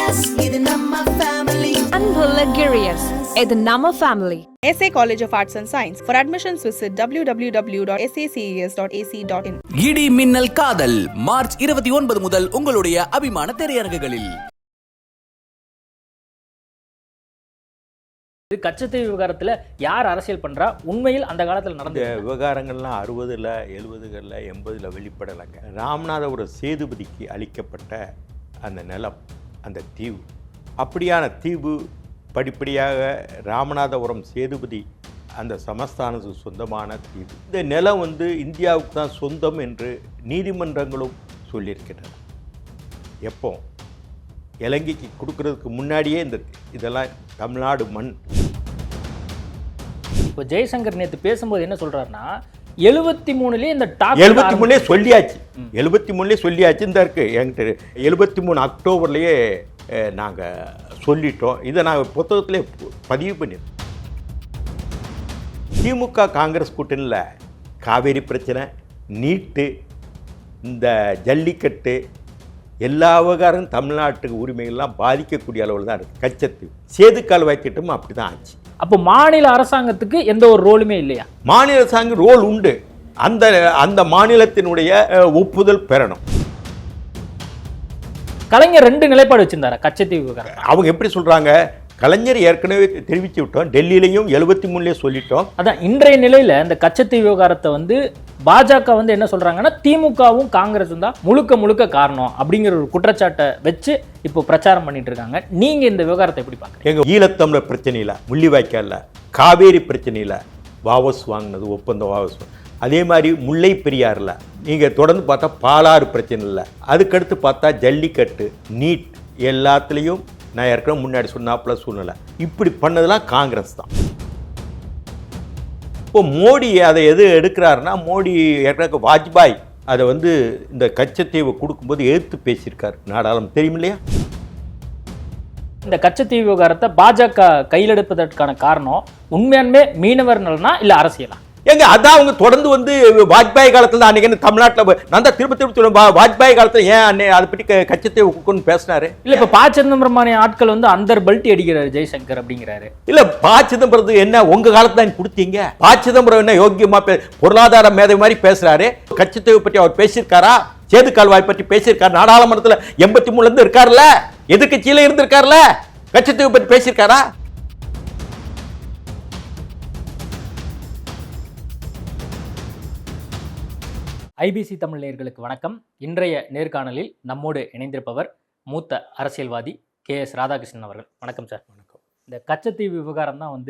இது நம்ம family. அன்புள்ள Girius, இது நம்ம family. SA College of Arts and Science. For admissions visit www.saces.ac.in. இடி மின்னல் காதல் மார்ச் 29 முதல் உங்களுடைய அபிமான திரையரங்குகளில். கச்சத்தீவு விவகாரத்தில் யார் அரசியல் பண்றா? உண்மையில் அந்த காலத்தில் நடந்த விவகாரங்கள்லாம் 60ல் 70களில் 80ல் வெளிப்படலைங்க. ராமநாதபுரம் சேதுபதிக்கு அளிக்கப்பட்ட அந்த நிலம், அந்த தீவு, அப்படியான தீவு படிப்படியாக ராமநாதபுரம் சேதுபதி அந்த சமஸ்தானத்துக்கு சொந்தமான தீவு. இந்த நிலம் இந்தியாவுக்கு தான் சொந்தம் என்று நீதிமன்றங்களும் சொல்லியிருக்கின்றன. எப்போ இலங்கைக்கு கொடுக்கறதுக்கு முன்னாடியே இதெல்லாம் தமிழ்நாடு மண். இப்போ ஜெய்சங்கர் நேற்று பேசும்போது என்ன சொல்றாருன்னா 73லேயே இந்த 73லேயே சொல்லியாச்சு, 73லேயே சொல்லியாச்சு. இந்த இருக்கு என்கிட்ட 73 அக்டோபர்லேயே நாங்கள் சொல்லிட்டோம். இதை நாங்கள் புத்தகத்திலே பதிவு பண்ணியிருக்கோம். திமுக காங்கிரஸ் கூட்டணியில் காவேரி பிரச்சனை, நீட்டு, இந்த ஜல்லிக்கட்டு, எல்லா விவகாரம் தமிழ்நாட்டுக்கு உரிமைகள்லாம் பாதிக்கக்கூடிய அளவில் தான் இருக்குது. கச்சத்தீவு சேது கால்வாய் திட்டமும் அப்படி தான் ஆச்சு. அப்போ மாநில அரசாங்கத்துக்கு எந்த ஒரு ரோலுமே இல்லையா? மாநில அரசாங்கம் ரோல் உண்டு. அந்த மாநிலத்தினுடைய ஒப்புதல் பெறணும். கலைஞர் 2 நிலைப்பாடு வச்சிருந்தாரா கச்சத்தீவு விவகாரம்? அவங்க எப்படி சொல்றாங்க? கலைஞர் ஏற்கனவே தெரிவித்து விட்டோம், டெல்லியிலையும் 73லேயே சொல்லிட்டோம். அதான் இன்றைய நிலையில இந்த கச்சத்தீவு விவகாரத்தை பாஜக என்ன சொல்றாங்கன்னா திமுகவும் காங்கிரஸும் தான் முழுக்க காரணம் அப்படிங்கிற ஒரு குற்றச்சாட்டை வச்சு இப்போ பிரச்சாரம் பண்ணிட்டு இருக்காங்க. நீங்க இந்த விவகாரத்தை எப்படி பாக்குறீங்க? எங்க ஈழத்தமிழர் பிரச்சனையில, முள்ளிவாய்க்கால்ல, காவேரி பிரச்சனையில வாபஸ் வாங்கினது, ஒப்பந்தம் வாபஸ், அதே மாதிரி முல்லை பெரியாறில் நீங்கள் தொடர்ந்து பார்த்தா பாலாறு பிரச்சனை இல்லை, அதுக்கடுத்து பார்த்தா ஜல்லிக்கட்டு, நீட், எல்லாத்துலேயும் நான் ஏற்கனவே முன்னாடி சொன்னாப்புல சூழ்நிலை. இப்படி பண்ணதெல்லாம் காங்கிரஸ் தான். இப்போ மோடி அதை எது எடுக்கிறாருன்னா, மோடி ஏற்கனவே வாஜ்பாய் அதை இந்த கச்சத்தீவை கொடுக்கும்போது எதிர்த்து பேசியிருக்காரு நாடாளுமன்றம், தெரியும் இல்லையா? இந்த கச்சத்தீவு விவகாரத்தை பாஜக கையில் எடுப்பதற்கான காரணம் உண்மையானுமே மீனவர் நலனா இல்லை அரசியலா? ஏங்க அதான் அவங்க தொடர்ந்து வாஜ்பாய் காலத்தில் தான் அன்னைக்கு தமிழ்நாட்டில் நான் தான் திரும்ப வாஜ்பாய் காலத்தில் ஏன் அதை பற்றி கச்சத்தீவு குக்குன்னு பேசினாரு. இல்லை இப்போ ப. சிதம்பரமான ஆட்கள் அந்த பல்ட்டி அடிக்கிறாரு ஜெய்சங்கர் அப்படிங்கிறாரு. இல்லை ப. சிதம்பரத்துக்கு என்ன உங்க காலத்தில் தான் கொடுத்தீங்க? ப. சிதம்பரம் என்ன யோக்கியமா பொருளாதார மேதை மாதிரி பேசுறாரு? கச்சத்தீவு பற்றி அவர் பேசியிருக்காரா? சேது கால்வாய் பற்றி பேசியிருக்காரு? நாடாளுமன்றத்தில் 83லேருந்து இருக்காருல்ல, எதிர்க்கட்சியில இருந்திருக்காருல்ல, கச்சத்தீவு பற்றி பேசியிருக்காரா? ஐபிசி தமிழ் நேயர்களுக்கு வணக்கம். இன்றைய நேர்காணலில் நம்மோடு இணைந்திருப்பவர் மூத்த அரசியல்வாதி KS ராதாகிருஷ்ணன் அவர்கள். வணக்கம் சார். வணக்கம். இந்த கச்சத்தீவு விவகாரம் தான்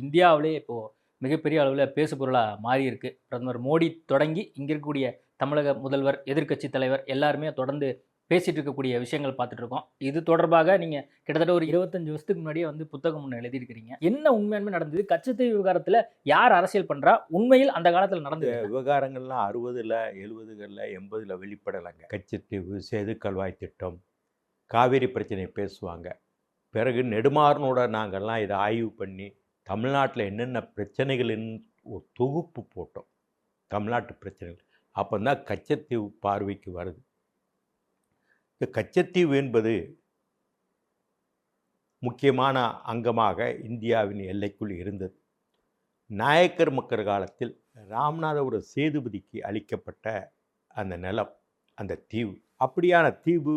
இந்தியாவிலே இப்போது மிகப்பெரிய அளவில் பேசுபொருளாக மாறி இருக்கு. பிரதமர் மோடி தொடங்கி இங்கே இருக்கக்கூடிய தமிழக முதல்வர், எதிர்க்கட்சி தலைவர் எல்லாருமே தொடர்ந்து பேசிகிட்டு இருக்கக்கூடிய விஷயங்கள் பார்த்துட்டு இருக்கோம். இது தொடர்பாக நீங்கள் கிட்டத்தட்ட ஒரு 25 வருஷத்துக்கு முன்னாடியே புத்தகம் ஒன்று எழுதியிருக்கிறீங்க. என்ன உண்மையாலுமே நடந்தது? கச்சத்தீவு விவகாரத்தில் யார் அரசியல் பண்ணுறா? உண்மையில் அந்த காலத்தில் நடந்தது விவகாரங்கள்லாம் 60ல் 70களில் 80ல் வெளிப்படலைங்க. கச்சத்தீவு, சேது கால்வாய் திட்டம், காவேரி பிரச்சனையை பேசுவாங்க. பிறகு நெடுமாறனோட நாங்கள்லாம் இதை ஆய்வு பண்ணி தமிழ்நாட்டில் என்னென்ன பிரச்சனைகளின் ஒரு தொகுப்பு போட்டோம். தமிழ்நாட்டு பிரச்சனைகள் அப்போ தான் கச்சத்தீவு பார்வைக்கு வருது. இந்த கச்சத்தீவு என்பது முக்கியமான அங்கமாக இந்தியாவின் எல்லைக்குள் இருந்தது. நாயக்கர் மக்கள் காலத்தில் ராமநாதபுரம் சேதுபதிக்கு அளிக்கப்பட்ட அந்த நிலம், அந்த தீவு, அப்படியான தீவு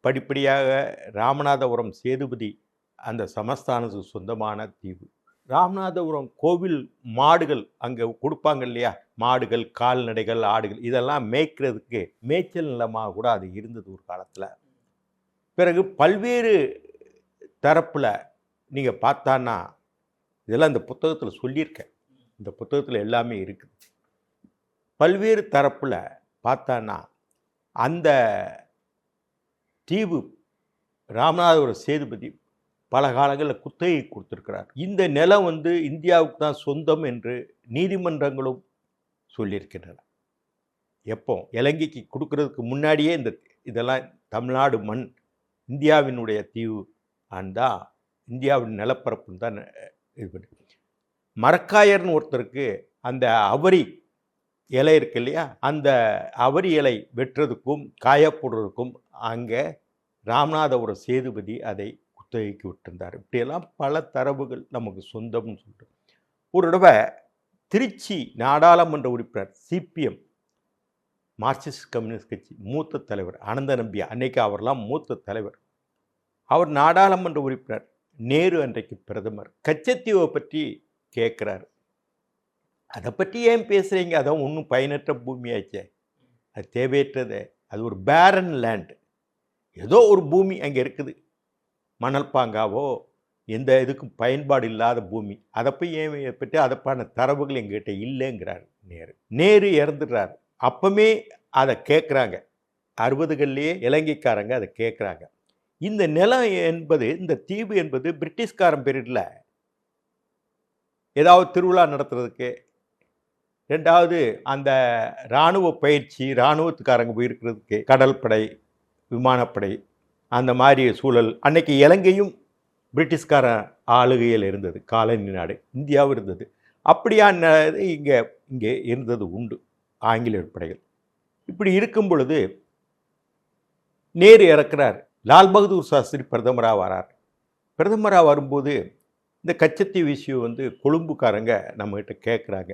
படிப்படியாக ராமநாதபுரம் சேதுபதி அந்த சமஸ்தானத்துக்கு சொந்தமான தீவு. ராமநாதபுரம் கோவில் மாடுகள் அங்கே கொடுப்பாங்க இல்லையா, மாடுகள், கால்நடைகள், ஆடுகள், இதெல்லாம் மேய்க்கிறதுக்கு மேய்ச்சல் நிலமாக கூட அது இருந்தது ஒரு காலத்தில். பிறகு பல்வேறு தரப்பில் நீங்கள் பார்த்தான்னா, இதெல்லாம் இந்த புத்தகத்தில் சொல்லியிருக்கேன், இந்த புத்தகத்தில் எல்லாமே இருக்குது. பல்வேறு தரப்பில் பார்த்தான்னா அந்த தீவு ராமநாதபுரம் சேதுபதி பல காலங்களில் குத்தகை கொடுத்துருக்கிறார். இந்த நிலம் இந்தியாவுக்கு தான் சொந்தம் என்று நீதிமன்றங்களும் சொல்லியிருக்கின்றன. எப்போ இலங்கைக்கு கொடுக்கறதுக்கு முன்னாடியே இதெல்லாம் தமிழ்நாடு மண், இந்தியாவினுடைய தீவு, அண்டா இந்தியாவின் நிலப்பரப்புன்னு தான் இது பண்ணி. மரக்காயர்னு ஒருத்தருக்கு அந்த அவரி இலை இருக்கு இல்லையா, அந்த அவரி இலை வெட்டுறதுக்கும் காய போடுறதுக்கும் அங்கே ராமநாதபுரம் சேதுபதி அதை குத்தகைக்கு விட்டிருந்தார். இப்படியெல்லாம் பல தரவுகள் நமக்கு சொந்தம்னு சொல்லிட்டு ஒரு தடவை திருச்சி நாடாளுமன்ற உறுப்பினர் சிபிஎம் மார்க்சிஸ்ட் கம்யூனிஸ்ட் கட்சி மூத்த தலைவர் அனந்த நம்பி, அன்னைக்கு அவர்லாம் மூத்த தலைவர், அவர் நாடாளுமன்ற உறுப்பினர், நேரு அன்றைக்கு பிரதமர், கச்சத்தீவை பற்றி கேட்குறாரு. அதை பற்றி ஏன் பேசுகிறீங்க, அதான் ஒன்றும் பயனற்ற பூமியாச்சே, அது தேவையற்றது, அது ஒரு பேரன் லேண்ட், ஏதோ ஒரு பூமி அங்கே இருக்குது, மணல் பாங்காவோ எந்த இதுக்கும் பயன்பாடு இல்லாத பூமி, அதை போய் ஏன் பற்றி அதற்கான தரவுகள் எங்ககிட்ட இல்லைங்கிறார் நேரு. நேரு இறந்துடுறாரு. அப்பமே அதை கேட்குறாங்க, 60கள்லேயே இலங்கைக்காரங்க அதை கேட்குறாங்க. இந்த நிலம் என்பது, இந்த தீவு என்பது பிரிட்டிஷ்காரன் பீரியடில் ஏதாவது திருவிழா நடத்துறதுக்கு, ரெண்டாவது அந்த இராணுவ பயிற்சி, இராணுவத்துக்காரங்க போயிருக்கிறதுக்கு, கடல் படை, விமானப்படை, அந்த மாதிரி சூழல். அன்னைக்கு இலங்கையும் பிரிட்டிஷ்கார ஆளுகையில் இருந்தது, காலனி நாடு, இந்தியாவும் இருந்தது. அப்படியான இங்கே இருந்தது உண்டு, ஆங்கிலேயர் படைகள். இப்படி இருக்கும் பொழுது நேரு இறக்குறார். லால் பகதூர் சாஸ்திரி பிரதமராக வரார். பிரதமராக வரும்போது இந்த கச்சத்தீவு விஷயம் கொழும்புக்காரங்க நம்மகிட்ட கேட்குறாங்க,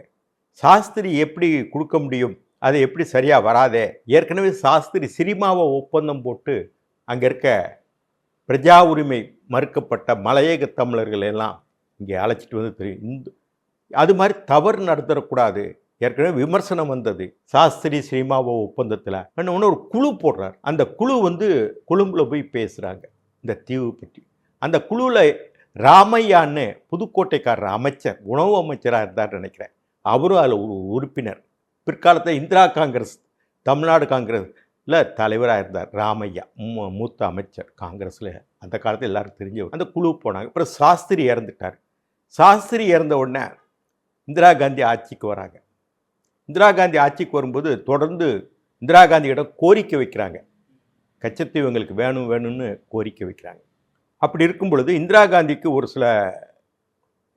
சாஸ்திரி எப்படி கொடுக்க முடியும், அது எப்படி சரியாக வராதே, ஏற்கனவே சாஸ்திரி சிரிமாவை ஒப்பந்தம் போட்டு அங்கே இருக்க பிரஜா உரிமை மறுக்கப்பட்ட மலையக தமிழர்கள் எல்லாம் இங்கே அழைச்சிட்டு தெரியும், அது மாதிரி தவறு நடத்தக்கூடாது, ஏற்கனவே விமர்சனம் வந்தது சாஸ்திரி சினிமாவோ ஒப்பந்தத்தில். ஒன்று ஒரு குழு போடுறார். அந்த குழு கொழும்புல போய் பேசுகிறாங்க இந்த தீவு பற்றி. அந்த குழுவில் ராமையான்னு புதுக்கோட்டைக்காரர் அமைச்சர், உணவு அமைச்சராக இருந்தார் நினைக்கிறேன், அவரும் அதில் ஒரு உறுப்பினர். பிற்காலத்தில் இந்திரா காங்கிரஸ், தமிழ்நாடு காங்கிரஸில் தலைவராக இருந்தார் ராமையா, மூத்த அமைச்சர் காங்கிரஸில். அந்த காலத்தில் எல்லாருக்கும் தெரிஞ்சவர். அந்த குழு போனாங்க. அப்புறம் சாஸ்திரி இறந்துட்டார். சாஸ்திரி இறந்த உடனே இந்திரா காந்தி ஆட்சிக்கு வராங்க. இந்திரா காந்தி ஆட்சிக்கு வரும்போது தொடர்ந்து இந்திரா காந்தியிடம் கோரிக்கை வைக்கிறாங்க, கச்சத்தீவு எங்களுக்கு வேணும் வேணும்னு கோரிக்கை வைக்கிறாங்க. அப்படி இருக்கும் பொழுது இந்திரா காந்திக்கு ஒரு சில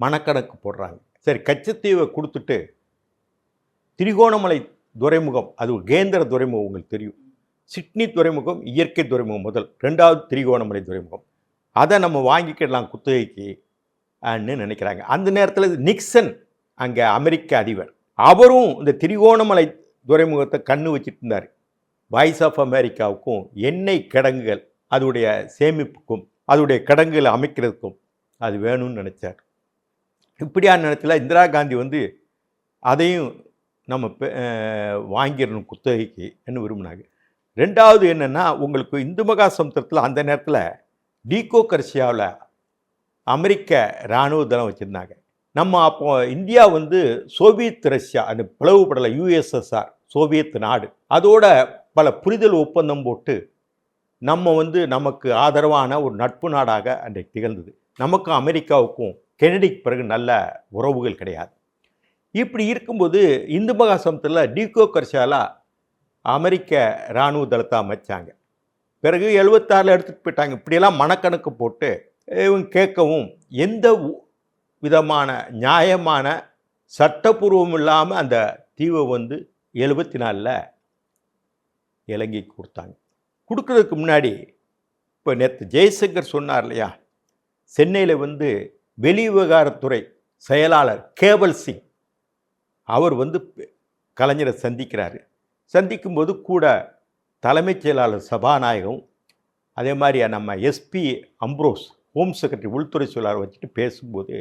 மனக்கணக்கு போடுறாங்க. சரி, கச்சத்தீவை கொடுத்துட்டு திரிகோணமலை துறைமுகம், அது ஒரு கேந்திர துறைமுகம், உங்களுக்கு தெரியும், சிட்னி துறைமுகம் இயற்கை துறைமுகம் முதல், ரெண்டாவது திரிகோணமலை துறைமுகம், அதை நம்ம வாங்கிக்கிடலாம் குத்தகைக்கு நினைக்கிறாங்க. அந்த நேரத்தில் நிக்சன் அங்கே அமெரிக்க அதிபர், அவரும் இந்த திரிகோணமலை துறைமுகத்தை கண்ணு வச்சுட்டு இருந்தார். வாய்ஸ் ஆஃப் அமெரிக்காவுக்கும் எண்ணெய் கிடங்குகள் அதோடைய சேமிப்புக்கும் அதோடைய கிடங்குகளை அமைக்கிறதுக்கும் அது வேணும்னு நினச்சார். இப்படியான நேரத்தில் இந்திரா காந்தி அதையும் நம்ம வாங்கிடணும் குத்தகைக்கு என்ன விரும்பினாங்க. ரெண்டாவது என்னென்னா, உங்களுக்கு இந்து மகா சமுத்திரத்தில் அந்த நேரத்தில் டீகோ கர்சியாவில் அமெரிக்க இராணுவ தளம் வச்சுருந்தாங்க. நம்ம அப்போ இந்தியா சோவியத் ரஷ்யா, அந்த பிளவுபடலை, யுஎஸ்எஸ்ஆர் சோவியத் நாடு, அதோட பல புரிதல் ஒப்பந்தம் போட்டு நம்ம நமக்கு ஆதரவான ஒரு நட்பு நாடாக அன்றைக்கு திகழ்ந்தது. நமக்கும் அமெரிக்காவுக்கும் கெனடிக்கு பிறகு நல்ல உறவுகள் கிடையாது. இப்படி இருக்கும்போது இந்து மகா சமுத்திரத்தில் டீகோ கர்சியாவில் அமெரிக்க இராணுவ தளத்தை அமைச்சாங்க. பிறகு 76 எடுத்துகிட்டு போயிட்டாங்க. இப்படியெல்லாம் மனக்கணக்கு போட்டு இவங்க கேட்கவும் எந்த விதமான நியாயமான சட்டப்பூர்வம் இல்லாமல் அந்த தீவை 74 இலங்கைக்கு கொடுத்தாங்க. கொடுக்கறதுக்கு முன்னாடி இப்போ நேற்று ஜெய்சங்கர் சொன்னார் இல்லையா, சென்னையில் வெளிவிவகாரத்துறை செயலாளர் கேவல் சிங் அவர் கலைஞரை சந்திக்கிறாரு. சந்திக்கும்போது கூட தலைமைச் செயலாளர் சபாநாயகம், அதே மாதிரி நம்ம எஸ்பி அம்ப்ரோஸ் ஹோம் செக்ரட்டரி உள்துறை செயலாளர் வச்சுட்டு பேசும்போது,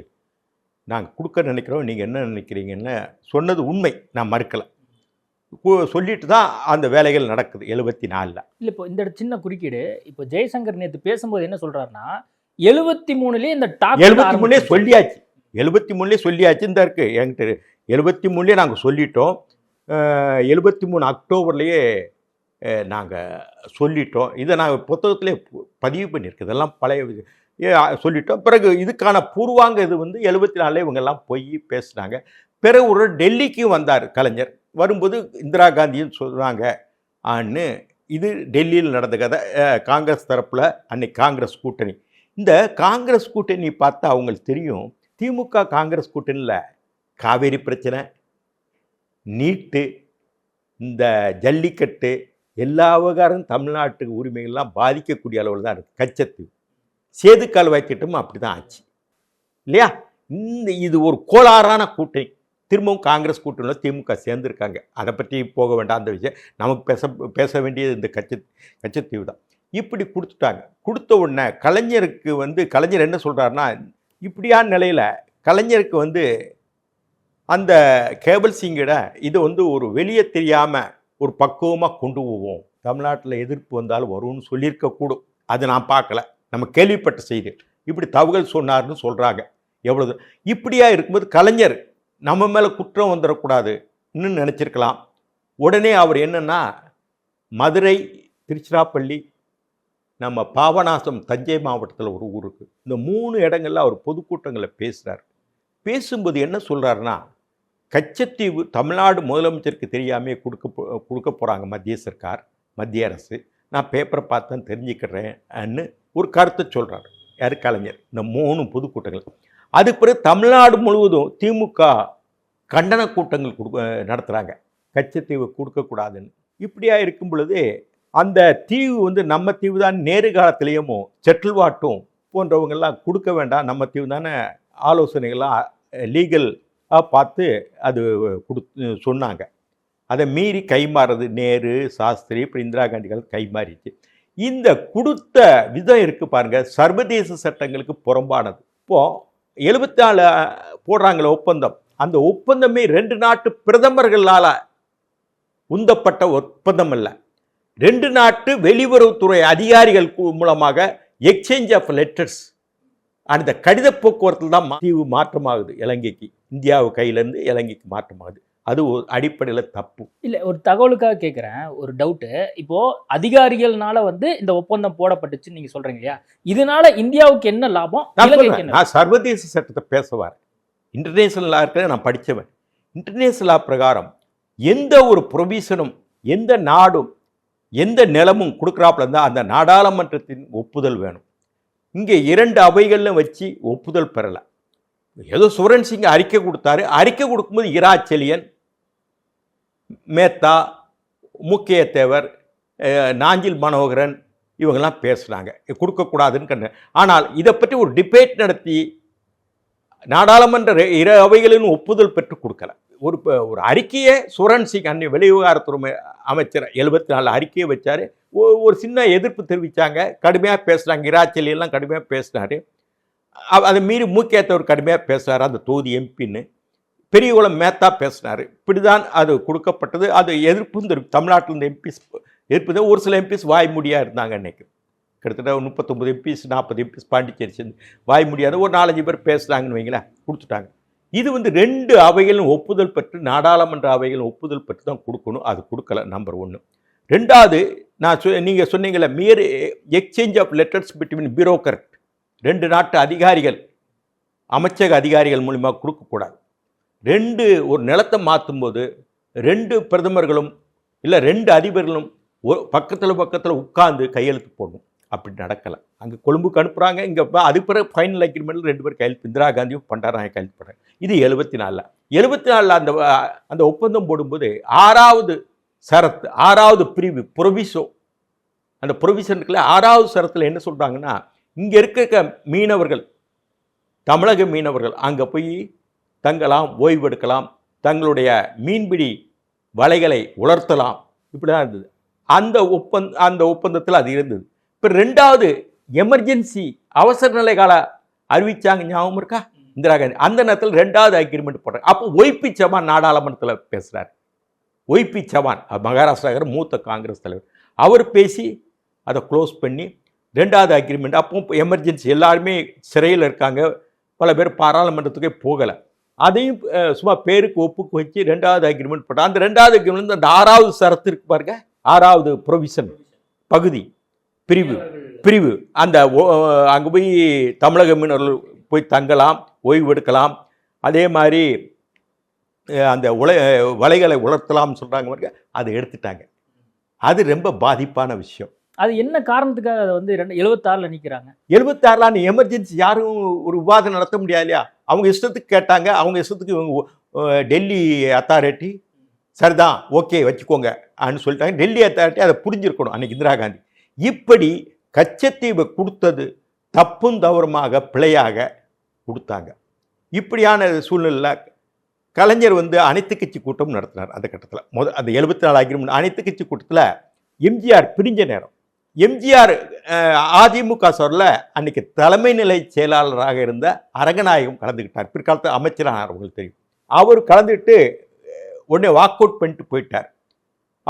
நாங்கள் கொடுக்க நினைக்கிறோம், நீங்கள் என்ன நினைக்கிறீங்கன்னு சொன்னது உண்மை, நான் மறுக்கலை. சொல்லிட்டு தான் அந்த வேலைகள் நடக்குது 74. இல்லை, இப்போ இந்த சின்ன குறுக்கீடு, இப்போ ஜெய்சங்கர் நேற்று பேசும்போது என்ன சொல்கிறாருன்னா, 73லேயே இந்த டாப் 73லேயே சொல்லியாச்சு, 73லேயே சொல்லியாச்சு. இந்த இருக்குது என்கிட்ட 73லேயே நாங்கள் சொல்லிட்டோம். 73 அக்டோபர்லேயே நாங்கள் சொல்லிட்டோம். இதை நாங்கள் புத்தகத்திலே பதிவு பண்ணியிருக்கு, இதெல்லாம் பழைய சொல்லிட்டோம். பிறகு இதுக்கான பூர்வாங்க இது 74 இவங்கெல்லாம் போய் பேசுனாங்க. பிறகு ஒரு டெல்லிக்கும் வந்தார் கலைஞர். வரும்போது இந்திரா காந்தியும் சொல்கிறாங்க ஆன்னு. இது டெல்லியில் நடந்த கதை. காங்கிரஸ் தரப்பில் அன்னைக்கு காங்கிரஸ் கூட்டணி. இந்த காங்கிரஸ் கூட்டணி பார்த்தா அவங்களுக்கு தெரியும், திமுக காங்கிரஸ் கூட்டணியில் காவேரி பிரச்சனை, நீட்டு, இந்த ஜல்லிக்கட்டு, எல்லா விவகாரம் தமிழ்நாட்டு உரிமைகள்லாம் பாதிக்கக்கூடிய அளவில் தான் இருக்குது. கச்சத்தீவு சேது கால்வாய் திட்டமும் அப்படி தான் ஆச்சு இல்லையா? இது ஒரு கோளாறான கூட்டணி. திரும்பவும் காங்கிரஸ் கூட்டணியில் திமுக சேர்ந்துருக்காங்க. அதை பற்றி போக வேண்டாம். அந்த விஷயம் நமக்கு பேச வேண்டியது இந்த கச்சத்தீவு தான். இப்படி கொடுத்துட்டாங்க. கொடுத்த உடனே கலைஞர் என்ன சொல்கிறாருன்னா, இப்படியான நிலையில் கலைஞருக்கு அந்த கேபிள் சிங்கிட இதை ஒரு வெளியே தெரியாமல் ஒரு பக்குவமாக கொண்டு போவோம், தமிழ்நாட்டில் எதிர்ப்பு வந்தாலும் வரும்னு சொல்லியிருக்கக்கூடும். அது நான் பார்க்கல, நம்ம கேள்விப்பட்ட செய்தி. இப்படி தகவல் சொன்னார்னு சொல்கிறாங்க. எவ்வளவு இப்படியா இருக்கும்போது கலைஞர் நம்ம மேலே குற்றம் வந்துடக்கூடாது இன்னும் நினச்சிருக்கலாம். உடனே அவர் என்னன்னா, மதுரை, திருச்சிராப்பள்ளி, நம்ம பாபநாசம், தஞ்சை மாவட்டத்தில் ஒரு ஊருக்கு, இந்த 3 இடங்களில் அவர் பொதுக்கூட்டங்களில் பேசுகிறார். பேசும்போது என்ன சொல்கிறாருன்னா, கச்சத்தீவு தமிழ்நாடு முதலமைச்சருக்கு தெரியாமல் கொடுக்க போகிறாங்க மத்திய அரசு. நான் பேப்பரை பார்த்தேன் தெரிஞ்சுக்கிறேன்னு ஒரு கருத்தை சொல்கிறார். யார்? கலைஞர். இந்த 3 பொதுக்கூட்டங்கள். அதுக்கு பிறகு தமிழ்நாடு முழுவதும் திமுக கண்டன கூட்டங்கள் நடத்துகிறாங்க, கச்சத்தீவு கொடுக்கக்கூடாதுன்னு. இப்படியா இருக்கும் பொழுது அந்த தீவு நம்ம தீவு தான், நேரு காலத்திலேயும் செட்டில்வாட்டும் போன்றவங்கெல்லாம் கொடுக்க வேண்டாம், நம்ம தீவு தானே ஆலோசனைகள்லாம் லீகலாக பார்த்து அது சொன்னாங்க. அதை மீறி கைமாறுறது நேரு, சாஸ்திரி, இப்போ இந்திரா காந்திகள் கைமாறிச்சு. இந்த கொடுத்த விதம் இருக்குது பாருங்கள், சர்வதேச சட்டங்களுக்கு புறம்பானது. இப்போது 74 போடுறாங்களே ஒப்பந்தம், அந்த ஒப்பந்தமே 2 நாட்டு பிரதமர்களால் உந்தப்பட்ட ஒப்பந்தம் அல்ல. 2 நாட்டு வெளியுறவுத்துறை அதிகாரிகள் மூலமாக எக்ஸ்சேஞ்ச் ஆஃப் லெட்டர்ஸ், அந்த கடித போக்குவரத்தில் தான் தீவு மாற்றமாகுது இலங்கைக்கு. இந்தியாவு கையிலேருந்து இலங்கைக்கு மாற்றமாகுது. அது ஒரு அடிப்படையில் தப்பு இல்லை. ஒரு தகவலுக்காக கேட்குறேன், ஒரு டவுட்டு. இப்போது அதிகாரிகள்னால இந்த ஒப்பந்தம் போடப்பட்டுச்சுன்னு நீங்கள் சொல்கிறீங்க இல்லையா? இதனால இந்தியாவுக்கு என்ன லாபம்? நான் சர்வதேச சட்டத்தை பேசுவார். இன்டர்நேஷனல் லா இருக்கிறத நான் படித்தவன். இன்டர்நேஷனல் லா பிரகாரம் எந்த ஒரு ப்ரொவிஷனும், எந்த நாடும், எந்த நிலமும் கொடுக்குறாப்புல இருந்தால் அந்த நாடாளுமன்றத்தின் ஒப்புதல் வேணும். இங்கே 2 அவைகளில் வச்சு ஒப்புதல் பெறலை. ஏதோ சுவரன் சிங் அறிக்கை கொடுத்தாரு. அறிக்கை கொடுக்கும்போது இராச்செலியன், மேத்தா, முக்கியத்தேவர், நாஞ்சில் மனோகரன் இவங்கெல்லாம் பேசுனாங்க கொடுக்கக்கூடாதுன்னு கண்டு. ஆனால் இதை பற்றி ஒரு டிபேட் நடத்தி நாடாளுமன்ற 2 அவைகளிலும் ஒப்புதல் பெற்று கொடுக்கல. ஒரு அறிக்கையை சுவரன் சிங் அன்னை வெளிவிவகாரத்துறை அமைச்சர் 74 அறிக்கையை வச்சார். ஒரு சின்ன எதிர்ப்பு தெரிவித்தாங்க, கடுமையாக பேசுகிறாங்க. இராச்செலியெல்லாம் கடுமையாக பேசினார். அதை மீறி மூக்கேத்தவர் கடுமையாக பேசுகிறார், அந்த தொகுதி எம்பின்னு. பெரியகுளம் மேத்தா பேசினார். இப்படிதான் அது கொடுக்கப்பட்டது. அது எதிர்ப்பு தமிழ்நாட்டில் எம்பிஸ் எதிர்ப்பு. ஒரு சில எம்பிஸ் வாய்மூடியாக இருந்தாங்க. அன்னைக்கு கிட்டத்தட்ட 39 எம்பிஸ் 40 எம்பிஸ் பாண்டிச்சேரி சேர்ந்து வாய்மூடியாத ஒரு 4-5 பேர் பேசுகிறாங்கன்னு வைங்களேன், கொடுத்துட்டாங்க. இது 2 அவைகளும் ஒப்புதல் பெற்று, நாடாளுமன்ற அவைகளும் ஒப்புதல் பெற்று தான் கொடுக்கணும். அது கொடுக்கல, நம்பர் 1. 2வது, நீங்கள் சொன்னீங்களே, mere exchange of letters between bureaucrat, 2 நாட்டு அதிகாரிகள், அமைச்சக அதிகாரிகள் மூலிமா கொடுக்கக்கூடாது. ஒரு நிலத்தை மாற்றும் போது 2 பிரதமர்களும் இல்லை 2 அதிபர்களும் பக்கத்தில் உட்கார்ந்து கையெழுத்து போடணும். அப்படி நடக்கலை. அங்கே கொழும்புக்கு அனுப்புகிறாங்க. இங்கே அதுக்கு பிறகு ஃபைனல் அக்ரிமெண்ட்டில் 2 பேர் கையெழுத்து, இந்திரா காந்தியும் பண்டாராயம் கையெழுத்து போடுறாங்க. இது 74 அந்த ஒப்பந்தம் போடும்போது 6வது சரத்து, 6வது பிரிவு ப்ரொவிசோ, அந்த ப்ரொவிஷன் இருக்குல்ல, 6வது சரத்தில் என்ன சொல்கிறாங்கன்னா, இங்கே இருக்க மீனவர்கள், தமிழக மீனவர்கள் அங்கே போய் தங்கலாம், ஓய்வெடுக்கலாம், தங்களுடைய மீன்பிடி வலைகளை உலர்த்தலாம். இப்படி தான் இருந்தது அந்த ஒப்பந்தத்தில் அது இருந்தது. இப்போ 2வது எமர்ஜென்சி அவசர நிலை கால அறிவிச்சாங்க, ஞாபகம் இருக்கா இந்திரா காந்தி? அந்த நேரத்தில் 2வது அக்ரிமெண்ட் போடுறாங்க. அப்போ ஒய்பி சவான் நாடாளுமன்றத்தில் பேசுகிறார். ஒய்பி சவான் மகாராஷ்டிராங்கிற மூத்த காங்கிரஸ் தலைவர், அவர் பேசி அதை க்ளோஸ் பண்ணி 2வது அக்ரிமெண்ட். அப்போ எமர்ஜென்சி எல்லாருமே சிறையில் இருக்காங்க, பல பேர் பாராளுமன்றத்துக்கே போகலை. அதையும் சும்மா பேருக்கு ஒப்புக்கு வச்சு 2வது அக்ரிமெண்ட் போட்டால், அந்த 2வது அக்ரிமெண்ட் அந்த 6வது சரத்து இருக்கு பாருங்க, 6வது ப்ரொவிஷன் பகுதி பிரிவு அந்த அங்கே போய் தமிழக மீனவர்கள் போய் தங்கலாம், ஓய்வெடுக்கலாம், அதே மாதிரி அந்த வலைகளை உலர்த்தலாம்னு சொல்கிறாங்க பாருங்க, அதை எடுத்துட்டாங்க. அது ரொம்ப பாதிப்பான விஷயம். அது என்ன காரணத்துக்காக அதை 76ல் நிற்கிறாங்க? 76ல் எமர்ஜென்சி யாரும் ஒரு விவாதம் நடத்த முடியாது இல்லையா? அவங்க இஷ்டத்துக்கு கேட்டாங்க, அவங்க இஷ்டத்துக்கு இவங்க டெல்லி அத்தாரிட்டி சரிதான், ஓகே வச்சுக்கோங்க அப்படின்னு சொல்லிட்டாங்க. டெல்லி அத்தாரிட்டி அதை புரிஞ்சிருக்கணும் அன்னைக்கு இந்திரா காந்தி. இப்படி கச்சத்தீவை கொடுத்தது தப்பும் தவறுமாக பிழையாக கொடுத்தாங்க. இப்படியான சூழ்நிலையில் கலைஞர் அனைத்து கட்சி கூட்டம் நடத்தினார். அந்த கட்டத்தில் அந்த 74 அக்ரிமெண்ட் அனைத்து கட்சி கூட்டத்தில் எம்ஜிஆர் பிரிஞ்ச நேரம். எம்ஜிஆர் அதிமுக சார்பில் அன்னைக்கு தலைமை நிலை செயலாளராக இருந்த அரங்கநாயகம் கலந்துக்கிட்டார். பிற்காலத்தில் அமைச்சரானார், உங்களுக்கு தெரியும். அவர் கலந்துக்கிட்டு உடனே வாக் அவுட் பண்ணிட்டு போயிட்டார்.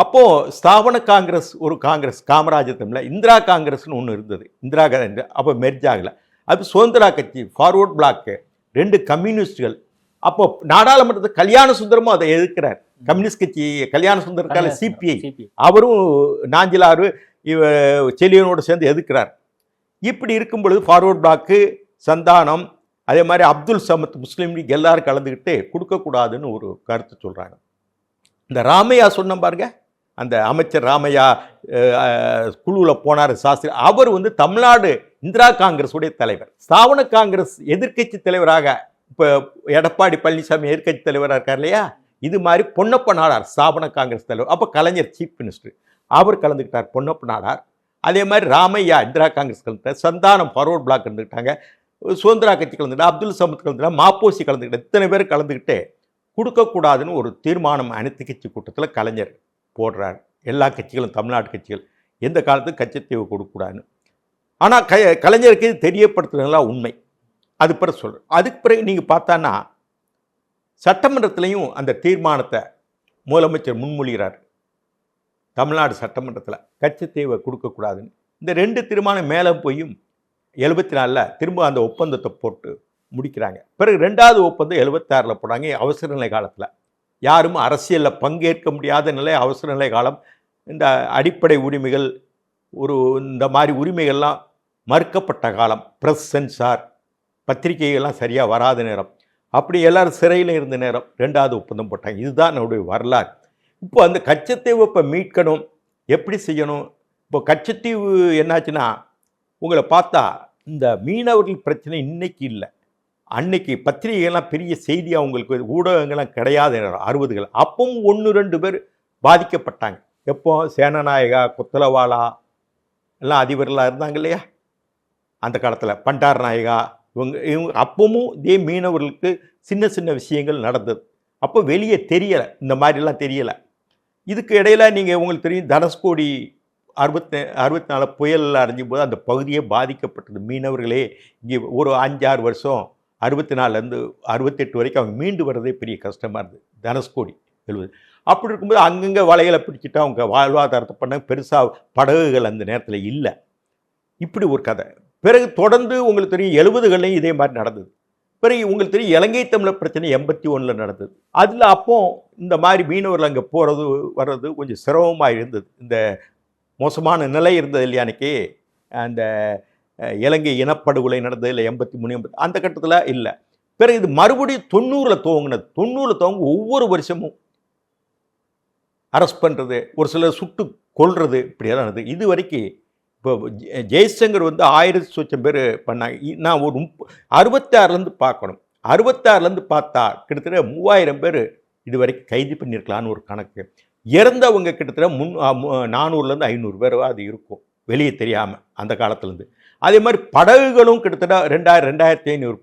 அப்போது ஸ்தாபன காங்கிரஸ் ஒரு காங்கிரஸ் காமராஜர் தமிழில் இந்திரா காங்கிரஸ்னு ஒன்று இருந்தது. இந்திரா காந்தி அப்போ மெர்ஜ் ஆகலை. அது சுதந்திரா கட்சி, ஃபார்வர்ட் பிளாக்கு, 2 கம்யூனிஸ்டுகள். அப்போ நாடாளுமன்றத்தை கல்யாண சுந்தரமும் அதை எதிர்க்கிறார். கம்யூனிஸ்ட் கட்சி கல்யாண சுந்தரக்கால சிபிஐ, அவரும் நாஞ்சிலாறு செலியனோடு சேர்ந்து எதிர்க்கிறார். இப்படி இருக்கும் பொழுது ஃபார்வர்ட் பிளாக்கு, சந்தானம், அதே மாதிரி அப்துல் சமத், முஸ்லீம் லீக் எல்லாரும் கலந்துக்கிட்டு கொடுக்கக்கூடாதுன்னு ஒரு கருத்து சொல்கிறாங்க. இந்த ராமையா சொன்ன பாருங்க, அந்த அமைச்சர் ராமையா குழுவில் போனார் சாஸ்திரி. அவர் தமிழ்நாடு இந்திரா காங்கிரஸுடைய தலைவர். ஸ்தாபன காங்கிரஸ் எதிர்க்கட்சி தலைவராக இப்போ எடப்பாடி பழனிசாமி எதிர்க்கட்சி தலைவராக இருக்கார் இல்லையா, இது மாதிரி பொன்னப்ப நாடார் ஸ்தாபன காங்கிரஸ் தலைவர். அப்போ கலைஞர் சீஃப் மினிஸ்டர், அவர் கலந்துக்கிட்டார் பொன்னப்ப நாடார். அதே மாதிரி ராமையா இந்திரா காங்கிரஸ் கலந்துட்டார், சந்தானம் ஃபார்வர்ட் பிளாக் கலந்துக்கிட்டாங்க, சுதந்திரா கட்சி கலந்துக்கிட்டா, அப்துல் சமத் கலந்துக்கிட்டா, மாப்போசி கலந்துக்கிட்ட, இத்தனை பேர் கலந்துக்கிட்டு கொடுக்கக்கூடாதுன்னு ஒரு தீர்மானம் அனைத்து கட்சி கூட்டத்தில் கலைஞர் போடுறார். எல்லா கட்சிகளும், தமிழ்நாட்டு கட்சிகள் எந்த காலத்துக்கு கச்சத்தீவு கொடுக்கக்கூடாதுன்னு. ஆனால் கலைஞருக்கு இது தெரியப்படுத்துறதுலாம் உண்மை. அது பிறகு சொல்கிறேன். அதுக்கு பிறகு நீங்கள் பார்த்தான்னா சட்டமன்றத்திலையும் அந்த தீர்மானத்தை முதலமைச்சர் முன்மொழிகிறார். தமிழ்நாடு சட்டமன்றத்தில் கச்சத்தீவை கொடுக்கக்கூடாதுன்னு. இந்த 2 தீர்மானம் மேலே போயும் 74 திரும்ப அந்த ஒப்பந்தத்தை போட்டு முடிக்கிறாங்க. பிறகு 2வது ஒப்பந்தம் 76 போடாங்க. அவசர நிலை காலத்தில் யாரும் அரசியலில் பங்கேற்க முடியாத நிலை, அவசர நிலை காலம், இந்த அடிப்படை உரிமைகள் இந்த மாதிரி உரிமைகள்லாம் மறுக்கப்பட்ட காலம், ப்ரெஸ் சென்சார், பத்திரிகைகள்லாம் சரியாக வராத நேரம், அப்படி எல்லாரும் சிறையில் இருந்த நேரம் 2வது ஒப்பந்தம் போட்டாங்க. இதுதான் என்னுடைய வரலாறு. இப்போ அந்த கச்சத்தீவு இப்போ மீட்கணும், எப்படி செய்யணும்? இப்போ கச்சத்தீவு என்னாச்சுன்னா, உங்களை பார்த்தா இந்த மீனவர்கள் பிரச்சனை இன்னைக்கு இல்லை, அன்னைக்கு பத்திரிகைகள்லாம் பெரிய செய்தியாக அவங்களுக்கு ஊடகங்கள்லாம் கிடையாத நேரம் 60கள். அப்பவும் 1-2 பேர் பாதிக்கப்பட்டாங்க. எப்போ சேனநாயகா, கொத்தலவாலா எல்லாம் அதிபர்களாக இருந்தாங்க இல்லையா அந்த காலத்தில், பண்டார் நாயகா, இவங்க அப்பவும் இதே மீனவர்களுக்கு சின்ன சின்ன விஷயங்கள் நடந்தது. அப்போ வெளியே தெரியலை, இந்த மாதிரிலாம் தெரியலை. இதுக்கு இடையில் நீங்கள் உங்களுக்கு தெரியும், தனுஷ்கோடி 64 புயலில் அடைஞ்சும் போது அந்த பகுதியே பாதிக்கப்பட்டது. மீனவர்களே இங்கே ஒரு 5-6 வருஷம் 64லேருந்து 68 வரைக்கும் அவங்க மீண்டு வர்றதே பெரிய கஷ்டமாக இருந்தது. தனுஷ்கோடி 70. அப்படி இருக்கும்போது அங்கங்கே வலைகளை பிடிச்சிட்டு அவங்க வாழ்வாதாரத்தை பண்ண, பெருசாக படகுகள் அந்த நேரத்தில் இல்லை. இப்படி ஒரு கதை. பிறகு தொடர்ந்து உங்களுக்கு தெரியும் 70கள்லையும் இதே மாதிரி நடந்தது. பிறகு உங்களுக்கு தெரியும் இலங்கை தமிழர் பிரச்சனை 81 நடந்தது. அதில் அப்போ இந்த மாதிரி மீனவர்கள் அங்கே போகிறது வர்றது கொஞ்சம் சிரமமாக இருந்தது. இந்த மோசமான நிலை இருந்தது இல்லையா அன்றைக்கி, அந்த இலங்கை இனப்படுகொலை நடந்தது இல்லை 83-80 அந்த கட்டத்தில் இல்லை. பிறகு இது மறுபடியும் 90 துவங்கினது. 90 துவங்க ஒவ்வொரு வருஷமும் அரெஸ்ட் பண்ணுறது, ஒரு சிலர் சுட்டு கொல்றது, இப்படியெல்லாம் நடந்தது. இது வரைக்கும் இப்போ ஜெய்சங்கர் 1000 சொச்சம் பேர் பண்ணாங்க. நான் ஒரு 66லேருந்து பார்க்கணும். 66லேருந்து பார்த்தா கிட்டத்தட்ட 3000 பேர் இது வரைக்கும் கைது பண்ணியிருக்கலான்னு ஒரு கணக்கு. இறந்தவங்க கிட்டத்தட்ட 400லேருந்து 500 பேர் அது இருக்கும் வெளியே தெரியாமல் அந்த காலத்துலேருந்து. அதே மாதிரி படகுகளும் கிட்டத்தட்ட 2000-2500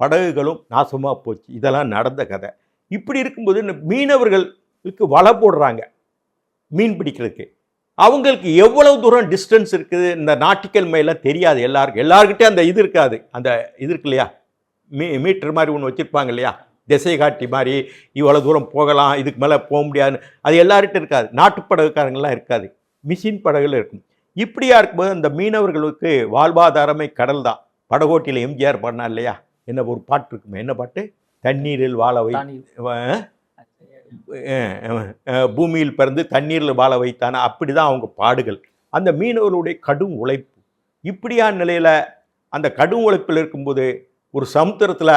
படகுகளும் நாசமாக போச்சு. இதெல்லாம் நடந்த கதை. இப்படி இருக்கும்போது இந்த மீனவர்களுக்கு வலை போடுறாங்க மீன் பிடிக்கிறதுக்கு. அவங்களுக்கு எவ்வளவு தூரம் டிஸ்டன்ஸ் இருக்குது, இந்த நாட்டிக்கல் மைலாம் தெரியாது எல்லாருக்கிட்டே அந்த இது இருக்காது. அந்த இது இருக்கு இல்லையா, மீட்டர் மாதிரி ஒன்று வச்சுருப்பாங்க இல்லையா, திசை காட்டி மாதிரி இவ்வளோ தூரம் போகலாம், இதுக்கு மேலே போக முடியாதுன்னு, அது எல்லார்கிட்டும் இருக்காது. நாட்டு படகுக்காரங்களாம் இருக்காது, மிஷின் படகுல இருக்கும். இப்படியா இருக்கும்போது அந்த மீனவர்களுக்கு வாழ்வாதாரமே கடல் தான். படகோட்டியில் எம்ஜிஆர் பாடினா இல்லையா, என்ன ஒரு பாட்டு இருக்குமே, என்ன பாட்டு, தண்ணீரில் வாழ வை, பூமியில் பிறந்து தண்ணீரில் வாழ வைத்தான, அப்படி தான் அவங்க பாடுகள். அந்த மீனவர்களுடைய கடும் உழைப்பு. இப்படியான நிலையில் அந்த கடும் உழைப்பில் இருக்கும்போது, ஒரு சமுத்திரத்தில்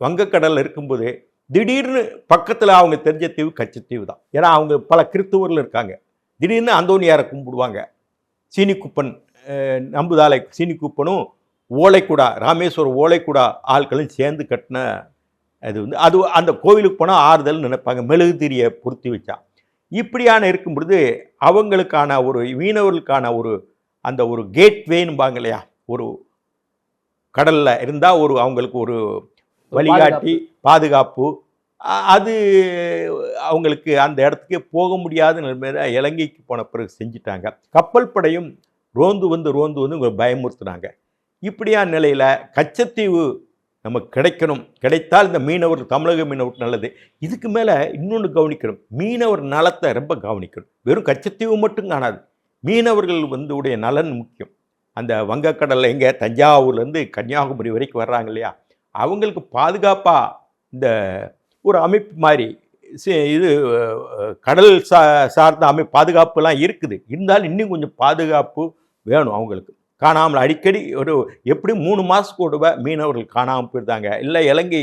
வங்கக்கடலில் இருக்கும்போது திடீர்னு பக்கத்தில் அவங்க தெரிஞ்ச தீவு கச்சத்தீவு தான். ஏன்னா அவங்க பல கிறிஸ்துவர்கள் இருக்காங்க. திடீர்னு அந்தோனியாரை கும்பிடுவாங்க. சீனிக்குப்பன் நம்புதாலை சீனிக்குப்பனும் ஓலைக்குடா, ராமேஸ்வரம் ஓலைக்குடா ஆட்களும் சேர்ந்து கட்டின அது அந்த கோவிலுக்கு போனால் ஆறுதல் நினைப்பாங்க. மெழுகு திரியை பொருத்தி வச்சா. இப்படியான இருக்கும் பொழுது அவங்களுக்கான ஒரு மீனவர்களுக்கான அந்த ஒரு கேட்வேன்பாங்க இல்லையா, ஒரு கடலில் இருந்தால் அவங்களுக்கு ஒரு வழிகாட்டி பாதுகாப்பு, அது அவங்களுக்கு அந்த இடத்துக்கே போக முடியாத நிலைமையில இலங்கைக்கு போன பிறகு செஞ்சிட்டாங்க. கப்பல் படையும் ரோந்து வந்து உங்களை பயமுறுத்துனாங்க. இப்படியான நிலையில் கச்சத்தீவு நமக்கு கிடைத்தால் இந்த மீனவர் தமிழக மீனவருக்கு நல்லது. இதுக்கு மேலே இன்னொன்று கவனிக்கணும், மீனவர் நலத்தை ரொம்ப கவனிக்கணும். வெறும் கச்சத்தீவு மட்டும் காணாது, மீனவர்கள் உடைய நலன் முக்கியம். அந்த வங்கக்கடலில் எங்கே தஞ்சாவூர்லேருந்து கன்னியாகுமரி வரைக்கும் வர்றாங்க இல்லையா, அவங்களுக்கு பாதுகாப்பாக இந்த ஒரு அமைப்பு மாதிரி இது கடல் சார்ந்த பாதுகாப்புலாம் இருக்குது. இருந்தாலும் இன்னும் கொஞ்சம் பாதுகாப்பு வேணும் அவங்களுக்கு. காணாமல் அடிக்கடி எப்படி 3 மாதத்துக்கு ஒரு மீனவர்கள் காணாமல் போயிருந்தாங்க, இல்லை இலங்கை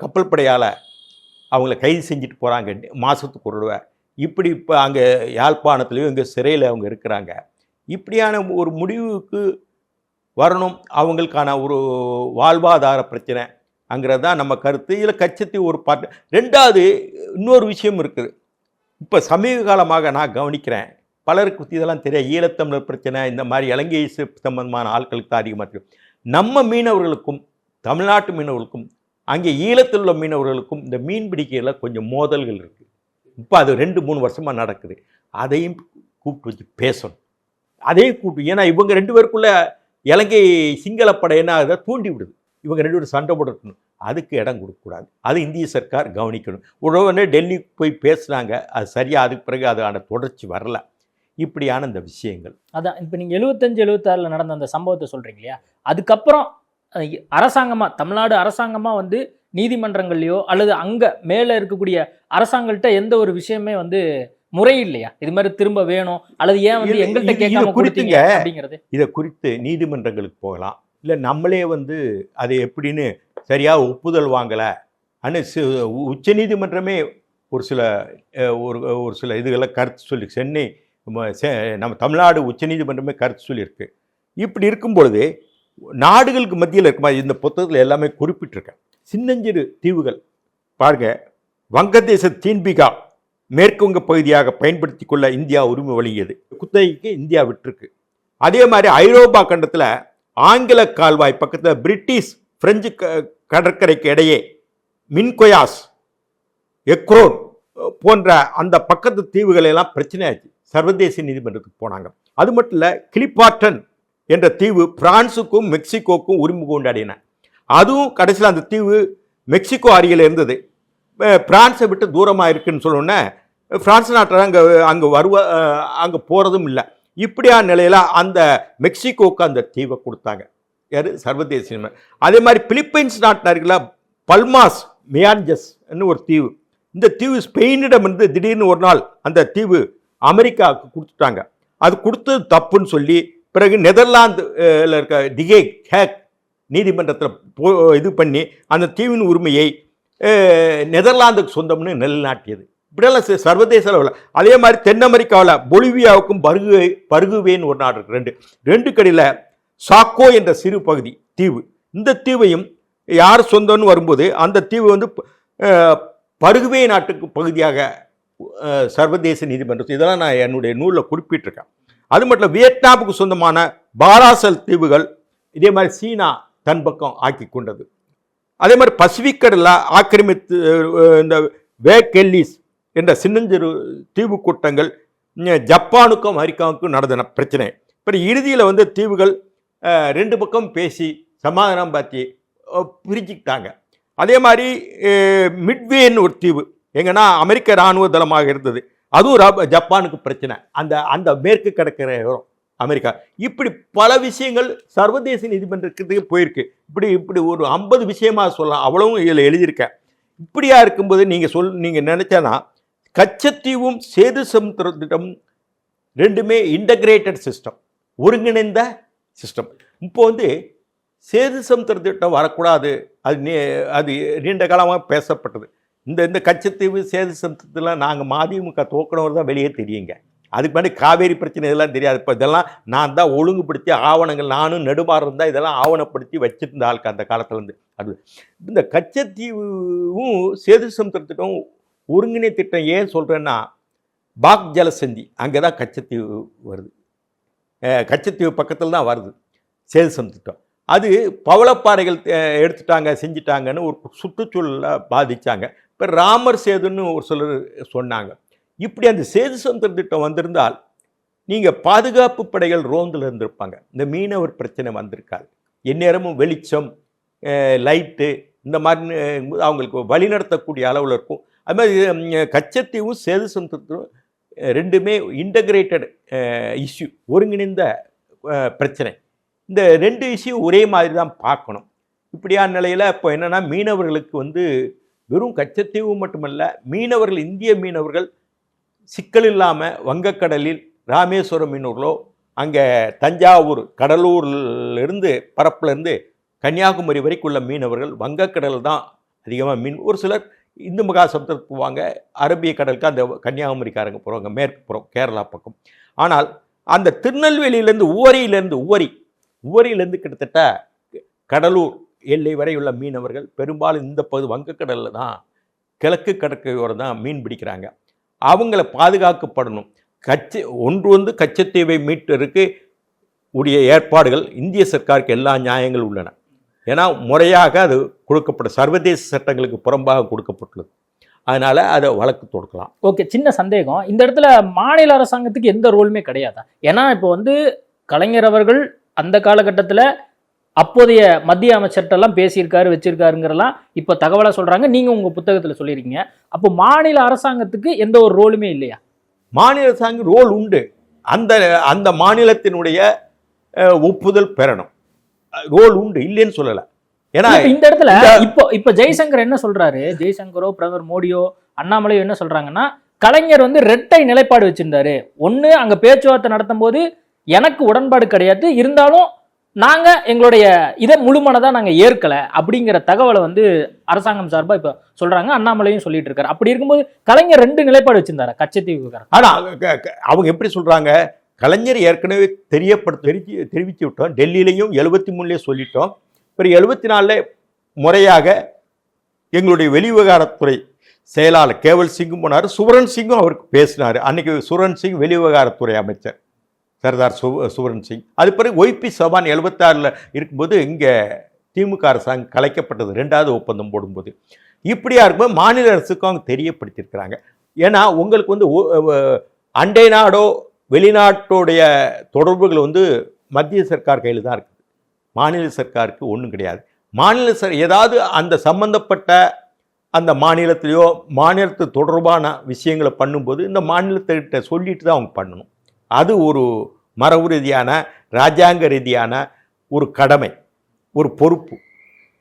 கப்பல் படையால் அவங்கள கைது செஞ்சுட்டு போகிறாங்க மாதத்துக்கு ஒரு இப்படி இப்போ அங்கே யாழ்ப்பாணத்துலேயும் இங்கே சிறையில் அவங்க இருக்கிறாங்க. இப்படியான ஒரு முடிவுக்கு வரணும். அவங்களுக்கான ஒரு வாழ்வாதார பிரச்சனை அங்கிறது தான் நம்ம கருத்து. இதில் கச்சத்தீவு ஒரு பார்ட். ரெண்டாவது இன்னொரு விஷயம் இருக்குது. இப்போ சமீப காலமாக நான் கவனிக்கிறேன், பலருக்கு இதெல்லாம் தெரியாது, ஈழத்தமிழர் பிரச்சனை இந்த மாதிரி இலங்கை சம்பந்தமான ஆட்களுக்கு தான் அதிகமாக தெரியும். நம்ம மீனவர்களுக்கும் தமிழ்நாட்டு மீனவர்களுக்கும் அங்கே ஈழத்தில் உள்ள மீனவர்களுக்கும் இந்த மீன் பிடிக்கையில் கொஞ்சம் மோதல்கள் இருக்குது. இப்போ அது 2-3 வருஷமாக நடக்குது. அதையும் கூப்பிட்டு வச்சு பேசணும். அதையும் கூப்பிட்டு, ஏன்னா இவங்க 2 பேருக்குள்ள இலங்கை சிங்களப்படையினா அதை தூண்டி விடுது. இவங்க 2 பேரும் சண்டை போடணும், அதுக்கு இடம் கொடுக்கக்கூடாது. அது இந்திய சர்க்கார் கவனிக்கணும். உடனே டெல்லிக்கு போய் பேசுனாங்க, அது சரியாக அதுக்கு பிறகு அதுக்கான தொடர்ச்சி வரல. இப்படியான இந்த விஷயங்கள் அதான் இப்போ நீங்கள் 75-76 நடந்த அந்த சம்பவத்தை சொல்கிறீங்க இல்லையா, அதுக்கப்புறம் அரசாங்கமாக தமிழ்நாடு அரசாங்கமாக நீதிமன்றங்கள்லையோ அல்லது அங்கே மேலே இருக்கக்கூடிய அரசாங்கள்கிட்ட எந்த ஒரு விஷயமே முறை இல்லையா, இது மாதிரி திரும்ப வேணும் அல்லது ஏன் எங்கள்கிட்ட கேட்காம கொடுத்தீங்க அப்படிங்கிறது? இதை குறித்து நீதிமன்றங்களுக்கு போகலாம், இல்லை நம்மளே அதை எப்படின்னு சரியாக ஒப்புதல் வாங்கலை உச்ச நீதிமன்றமே ஒரு சில இதுகளை கருத்து சொல்லி சென்னை நம்ம தமிழ்நாடு உச்ச நீதிமன்றமே கருத்து சொல்லியிருக்கு. இப்படி இருக்கும் பொழுது நாடுகளுக்கு மத்தியில் இருக்குமா, இந்த புத்தகத்தில் எல்லாமே குறிப்பிட்டிருக்கேன். சின்னஞ்சிறு தீவுகள் பாருங்க, வங்கதேச தீன்பிகா மேற்குவங்க பகுதியாக பயன்படுத்தி கொள்ள இந்தியா உரிமை வழங்கியது, குத்தகைக்கு இந்தியா விட்டுருக்கு. அதே மாதிரி ஐரோப்பா கண்டத்தில் ஆங்கில கால்வாய் பக்கத்தில் பிரிட்டிஷ் பிரெஞ்சு கடற்கரைக்கு இடையே மின்கொயாஸ் எக்ரோன் போன்ற அந்த பக்கத்து தீவுகள் எல்லாம் பிரச்சனை ஆச்சு, சர்வதேச நீதிமன்றத்துக்கு போனாங்க. அது மட்டும் இல்லை, கிளிபாட்டன் என்ற தீவு பிரான்ஸுக்கும் மெக்சிகோக்கும் உரிமை கொண்டாடின. அதுவும் கடைசியில் அந்த தீவு மெக்சிகோ அருகில் இருந்தது, பிரான்ஸை விட்டு தூரமாக இருக்குன்னு சொன்னோன்னே பிரான்ஸ் நாட்டில் அங்கே போகிறதும் இல்லை. இப்படியான நிலையில் அந்த மெக்சிகோவுக்கு அந்த தீவை கொடுத்தாங்க யார், சர்வதேச. அதே மாதிரி பிலிப்பைன்ஸ் நாட்டினர்கள பல்மாஸ் மியான்ஜஸ்ன்னு ஒரு தீவு, இந்த தீவு ஸ்பெயினிடம் திடீர்னு ஒரு நாள் அந்த தீவு அமெரிக்காவுக்கு கொடுத்துட்டாங்க. அது கொடுத்தது தப்புன்னு சொல்லி பிறகு நெதர்லாந்தில் இருக்க ஹேக் நீதிமன்றத்தில் இது பண்ணி அந்த தீவின் உரிமையை நெதர்லாந்துக்கு சொந்தம்னு நிலைநாட்டியது. இப்படியெல்லாம் சர்வதேச அளவில். அதே மாதிரி தென் அமெரிக்காவில் பொலிவியாவுக்கும் பருகுவேன்னு ஒரு நாடு இருக்கு. ரெண்டு கடையில் சாக்கோ என்ற சிறு பகுதி தீவு, இந்த தீவையும் யார் சொந்தம்னு வரும்போது அந்த தீவு பருகுவே நாட்டுக்கு பகுதியாக சர்வதேச நீதிமன்றம், இதெல்லாம் நான் என்னுடைய நூலில் குறிப்பிட்டிருக்கேன். அது மட்டும் வியட்நாமுக்கு சொந்தமான பாராசல் தீவுகள் இதே மாதிரி சீனா தன் பக்கம் ஆக்கி கொண்டது. அதே மாதிரி பசிபிக் கடலில் ஆக்கிரமித்து இந்த வேக்கெல்லிஸ் என்ற சின்னஞ்சிறு தீவு கூட்டங்கள் ஜப்பானுக்கும் அமெரிக்காவுக்கும் நடந்த பிரச்சனை. இப்போ இறுதியில் தீவுகள் 2 பக்கம் பேசி சமாதானம் பார்த்து பிரிச்சுக்கிட்டாங்க. அதே மாதிரி மிட்வேன்னு ஒரு தீவு எங்கன்னா அமெரிக்க இராணுவ தளமாக இருந்தது, அதுவும் ஜப்பானுக்கு பிரச்சனை, அந்த மேற்கு கடற்கரை அமெரிக்கா. இப்படி பல விஷயங்கள் சர்வதேச நீதிமன்றத்துக்கு போயிருக்கு. இப்படி ஒரு 50 விஷயமாக சொல்லலாம், அவ்வளவும் இதில் எழுதியிருக்கேன். இப்படியா இருக்கும்போது நீங்கள் நினைச்சனா கச்சத்தீவும் சேது சமுத்திர திட்டம் ரெண்டுமே இன்டகிரேட்டட் சிஸ்டம், ஒருங்கிணைந்த சிஸ்டம். இப்போ சேது சமுத்திர திட்டம் வரக்கூடாது, அது நீண்ட காலமாக பேசப்பட்டது. இந்த கச்சத்தீவு சேது சமுத்திரத்தில் நாங்கள் மதிமுக தோக்கணவர் தான் வெளியே தெரியுங்க. அதுக்கு முன்னாடி காவேரி பிரச்சனை இதெல்லாம் தெரியாது. இப்போ இதெல்லாம் நான் தான் ஒழுங்குபடுத்தி ஆவணங்கள், நானும் நெடுமாறும் தான் இதெல்லாம் ஆவணப்படுத்தி வச்சுருந்த ஆளுக்கு அந்த காலத்துலேருந்து. அது இந்த கச்சத்தீவும் சேது சமுத்திரத்திட்டம் ஒருங்கிணை திட்டம் ஏன் சொல்கிறேன்னா, பாக் ஜலசந்தி அங்கே தான் கச்சத்தீவு வருது. கச்சத்தீவு பக்கத்தில் தான் வருது சேதுசம் திட்டம். அது பவளப்பாறைகள் எடுத்துட்டாங்க செஞ்சிட்டாங்கன்னு ஒரு சுற்றுச்சூழலை பாதித்தாங்க. இப்போ ராமர் சேதுன்னு ஒரு சிலர் சொன்னாங்க. இப்படி அந்த சேதுசமுத்திர திட்டம் வந்திருந்தால் நீங்கள் பாதுகாப்பு படைகள் ரோந்தில் இருந்திருப்பாங்க. இந்த மீனவர் பிரச்சனை வந்திருக்காது. எந்நேரமும் வெளிச்சம், லைட்டு இந்த மாதிரி அவங்களுக்கு வழிநடத்தக்கூடிய அளவில் இருக்கும். அது மாதிரி கச்சத்தீவும் சேதுசமுத்திரமும் ரெண்டுமே இன்டகிரேட்டட் இஷ்யூ, ஒருங்கிணைந்த பிரச்சனை. இந்த ரெண்டு இஷ்யூ ஒரே மாதிரி தான் பார்க்கணும். இப்படியான நிலையில் இப்போ என்னென்னா, மீனவர்களுக்கு வெறும் கச்சத்தீவு மட்டுமல்ல, மீனவர்கள், இந்திய மீனவர்கள் சிக்கல் இல்லாமல் வங்கக்கடலில் ராமேஸ்வரம் மீனவர்களோ, அங்கே தஞ்சாவூர் கடலூர்லேருந்து பரப்புலேருந்து கன்னியாகுமரி வரைக்கும் உள்ள மீனவர்கள் வங்கக்கடல் தான் அதிகமாக மீன். ஒரு சிலர் இந்து மகாசமுத்திரத்துக்கு போவாங்க, அரபிய கடலுக்கு அந்த கன்னியாகுமரிக்காரங்க போகிறவங்க மேற்கு புறம் கேரளா பக்கம். ஆனால் அந்த திருநெல்வேலியிலேருந்து உவரியிலேருந்து கிட்டத்தட்ட கடலூர் எல்லை வரை உள்ள மீனவர்கள் பெரும்பாலும் இந்த பகுதி வங்கக்கடலில் தான், கிழக்கு கடற்கரையோரம் தான் மீன் பிடிக்கிறாங்க. அவங்கள பாதுகாக்கப்படணும். கச்சத்தீவை மீட்டருக்கு உடைய ஏற்பாடுகள் இந்திய சர்க்காருக்கு எல்லா நியாயங்களும் உள்ளன. ஏன்னா முறையாக அது கொடுக்கப்பட்ட சர்வதேச சட்டங்களுக்கு புறம்பாக கொடுக்கப்பட்டுள்ளது. அதனால் அதை வழக்கு தொடுக்கலாம். ஓகே, சின்ன சந்தேகம். இந்த இடத்துல மாநில அரசாங்கத்துக்கு எந்த ரோலுமே கிடையாதா? ஏன்னா இப்போ கலைஞர் அவர்கள் அந்த காலகட்டத்தில் அப்போதைய மத்திய அமைச்சர்கிட்டலாம் பேசியிருக்காரு, வச்சிருக்காருங்கிறலாம் இப்போ தகவலாக சொல்கிறாங்க. நீங்கள் உங்கள் புத்தகத்தில் சொல்லியிருக்கீங்க. அப்போ மாநில அரசாங்கத்துக்கு எந்த ஒரு ரோலுமே இல்லையா? மாநில அரசாங்கம் ரோல் உண்டு. அந்த மாநிலத்தினுடைய ஒப்புதல் பெறணும், ரோல் உண்டு, இல்லைன்னு சொல்லலை. ஏன்னா இந்த இடத்துல இப்போ ஜெய்சங்கர் என்ன சொல்றாரு, ஜெய்சங்கரோ பிரதமர் மோடியோ அண்ணாமலையோ என்ன சொல்றாங்கன்னா, கலைஞர் ரெட்டை நிலைப்பாடு வச்சிருந்தாரு. ஒன்று, அங்கே பேச்சுவார்த்தை நடத்தும் போது எனக்கு உடன்பாடு கிடையாது, இருந்தாலும் நாங்க எங்களுடைய இதை முழுமனதா நாங்க ஏற்கல அப்படிங்கிற தகவலை அரசாங்கம் சார்பா இப்ப சொல்றாங்க. அண்ணாமலையும் சொல்லிட்டு இருக்காரு. அப்படி இருக்கும்போது கலைஞர் ரெண்டு நிலைப்பாடு வச்சிருந்தாரு கச்சத்தீவு. ஆனா அவங்க எப்படி சொல்றாங்க, கலைஞர் ஏற்கனவே தெரிவிச்சு விட்டோம், டெல்லியிலையும் 73 சொல்லிட்டோம், பிறகு 74 முறையாக எங்களுடைய வெளிவிவகாரத்துறை செயலாளர் கேவல் சிங்கும் போனார், சுவரன் சிங்கும் அவருக்கு பேசினார். அன்னைக்கு சுவரன் சிங் வெளிவிவகாரத்துறை அமைச்சர், சர்தார் சுவரன் சிங். அது பிறகு ஒய்பி சவான் 76 இருக்கும்போது இங்கே திமுக அரசாங்கம் கலைக்கப்பட்டது 2வது ஒப்பந்தம் போடும்போது. இப்படியா இருக்கும்போது மாநில அரசுக்கும் அவங்க தெரியப்படுத்தியிருக்கிறாங்க. ஏன்னா உங்களுக்கு அண்டை நாடோ வெளிநாட்டோடைய தொடர்புகள் மத்திய சர்க்கார் கையில் தான் இருக்குது, மாநில சர்க்காருக்கு ஒன்றும் கிடையாது. ஏதாவது அந்த சம்பந்தப்பட்ட அந்த மாநிலத்திலையோ மாநிலத்து தொடர்பான விஷயங்களை பண்ணும்போது இந்த மாநிலத்திட்ட சொல்லிட்டு தான் அவங்க பண்ணணும். அது ஒரு மரபு ரீதியான ராஜாங்க ரீதியான ஒரு கடமை, ஒரு பொறுப்பு.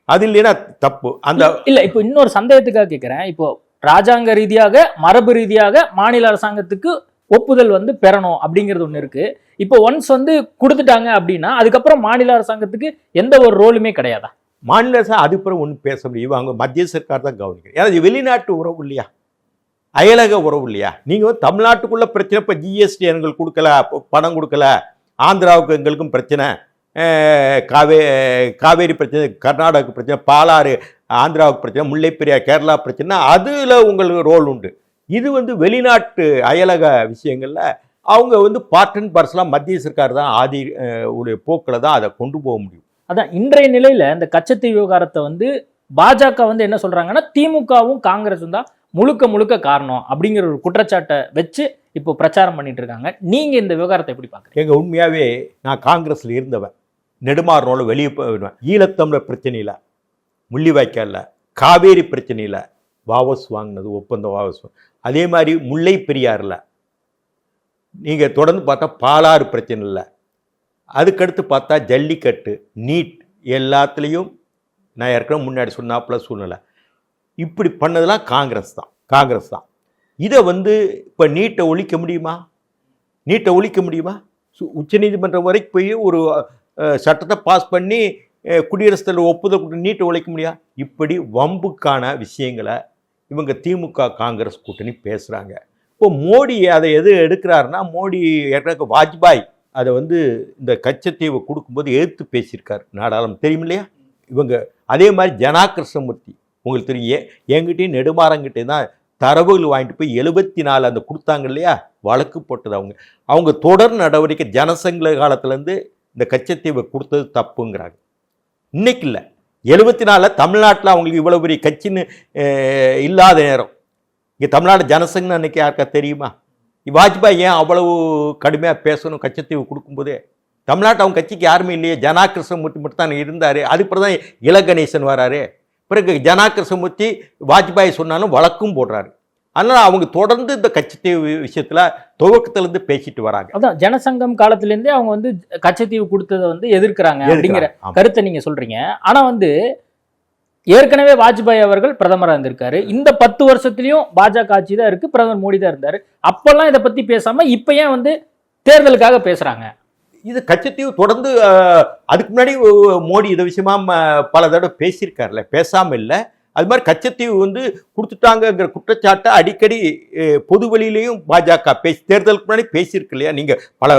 அது இல்லைன்னா தப்பு. அந்த இல்லை, இப்போ இன்னொரு சந்தேகத்துக்காக கேட்குறேன். இப்போ ராஜாங்க ரீதியாக மரபு ரீதியாக மாநில அரசாங்கத்துக்கு ஒப்புதல் பெறணும் அப்படிங்கிறது ஒன்று இருக்கு. இப்போ ஒன்ஸ் கொடுத்துட்டாங்க அப்படின்னா அதுக்கப்புறம் மாநில அரசாங்கத்துக்கு எந்த ஒரு ரோலுமே கிடையாதா? மாநில அரசாங்கம் அதுக்கப்புறம் ஒன்றும் பேச முடியும், அவங்க மத்திய சர்க்கார் தான் கவனிக்கிறேன். ஏன்னா இது வெளிநாட்டு உறவு இல்லையா, அயலக உறவு இல்லையா. நீங்கள் தமிழ்நாட்டுக்குள்ள பிரச்சனை, இப்போ ஜிஎஸ்டி எங்களுக்கு கொடுக்கல, பணம் கொடுக்கல, ஆந்திராவுக்கு எங்களுக்கும் பிரச்சனை, காவேரி பிரச்சனை, கர்நாடகாவுக்கு பிரச்சனை, பாலாறு ஆந்திராவுக்கு பிரச்சனை, முல்லைப்பெரியார் கேரளா பிரச்சனை, அதில் உங்களுக்கு ரோல் உண்டு. இது வெளிநாட்டு அயலக விஷயங்களில் அவங்க பார்ட் அண்ட் பார்சலாக மத்திய சர்க்கார் தான் உடைய போக்கில் தான் அதை கொண்டு போக முடியும். அதான் இன்றைய நிலையில் இந்த கச்சத்தீவு விவகாரத்தை பாஜக என்ன சொல்றாங்கன்னா, திமுகவும் காங்கிரஸும் தான் முழுக்க காரணம் அப்படிங்கிற ஒரு குற்றச்சாட்டை வச்சு இப்போ பிரச்சாரம் பண்ணிட்டு இருக்காங்க. நீங்க இந்த விவகாரத்தை எப்படி பார்க்குறீங்க? உண்மையாவே நான் காங்கிரஸ்ல இருந்தவன், நெடுமாறனோட வெளியே போயிடுவேன். ஈழத்தமிழர் பிரச்சனையில், முள்ளிவாய்க்காலில், காவேரி பிரச்சனையில் வாபஸ் வாங்கினது, ஒப்பந்தம் வாபஸ். அதே மாதிரி முல்லை பெரியாரில் நீங்கள் தொடர்ந்து பார்த்தா பாலாறு பிரச்சனை இல்லை, அதுக்கடுத்து பார்த்தா ஜல்லிக்கட்டு, நீட், எல்லாத்துலேயும் நான் ஏற்கனவே முன்னாடி சொன்னாப்புல சூழ்நிலை. இப்படி பண்ணதெல்லாம் காங்கிரஸ் தான். இதை இப்போ நீட்டை ஒழிக்க முடியுமா? உச்சநீதிமன்றம் வரைக்கும் போய் ஒரு சட்டத்தை பாஸ் பண்ணி குடியரசுத் தலைவர் ஒப்புதல் கொடுத்து நீட்டை ஒழிக்க முடியாது. இப்படி வம்புக்கான விஷயங்களை இவங்க திமுக காங்கிரஸ் கூட்டணி பேசுகிறாங்க. இப்போ மோடி அதை எடுக்கிறாருன்னா, மோடி ஏற்கனவே வாஜ்பாய் அதை இந்த கச்சத்தீவை கொடுக்கும்போது எதிர்த்து பேசியிருக்காரு நாடாளுமன்றம், தெரியும் இல்லையா. இவங்க அதே மாதிரி ஜனா கிருஷ்ணமூர்த்தி உங்களுக்கு தெரியும், என்கிட்டையும் நெடுமாறங்கிட்டே தான் தரவுகள் வாங்கிட்டு போய் 74 அந்த கொடுத்தாங்க இல்லையா, வழக்கு போட்டது அவங்க தொடர் நடவடிக்கை ஜனசங்க காலத்துலேருந்து இந்த கச்சத்தீவை கொடுத்தது தப்புங்கிறாங்க. இன்னைக்கு இல்லை, 74 தமிழ்நாட்டில் அவங்களுக்கு இவ்வளோ பெரிய கட்சின்னு இல்லாத நேரம். இங்கே தமிழ்நாடு ஜனசங்கன்னு அன்றைக்கி யாருக்கா தெரியுமா? வாஜ்பாய் ஏன் அவ்வளவு கடுமையாக பேசணும் கச்சத்தீவு கொடுக்கும்போதே? தமிழ்நாட்டு அவங்க கட்சிக்கு யாருமே இல்லையே, ஜனா கிருஷ்ணமூர்த்தி மட்டும் தான் இருந்தார். அதுக்கப்புறம் தான் இலகணேசன் வராரு. பிறகு ஜனா கிருஷ்ணமூர்த்தி வாஜ்பாய் சொன்னாலும் வழக்கும் போடுறாரு. அதனால் அவங்க தொடர்ந்து இந்த கச்சத்தீவு விஷயத்தில் துவக்கத்திலேருந்து பேசிட்டு வராங்க. அதான் ஜனசங்கம் காலத்திலேருந்தே அவங்க வந்து கச்சத்தீவு கொடுத்ததை வந்து எதிர்க்கிறாங்க அப்படிங்கிற கருத்தை நீங்கள் சொல்கிறீங்க. ஆனால் வந்து ஏற்கனவே வாஜ்பாய் அவர்கள் பிரதமராக இருந்திருக்காரு. இந்த 10 வருஷத்துலயும் பாஜக ஆட்சி தான் இருக்கு, பிரதமர் மோடி தான் இருந்தாரு. அப்பெல்லாம் இதை பத்தி பேசாம இப்ப ஏன் வந்து தேர்தலுக்காக பேசுறாங்க? இது கச்சத்தீவு தொடர்ந்து அதுக்கு முன்னாடி மோடி இதை விஷயமா பல தடவை பேசியிருக்காருல்ல, பேசாம இல்லை. அது மாதிரி கச்சத்தீவு வந்து கொடுத்துட்டாங்கிற குற்றச்சாட்டை அடிக்கடி பொது வெளியிலையும் பாஜக தேர்தலுக்கு முன்னாடி பேசியிருக்கு இல்லையா? நீங்கள் பல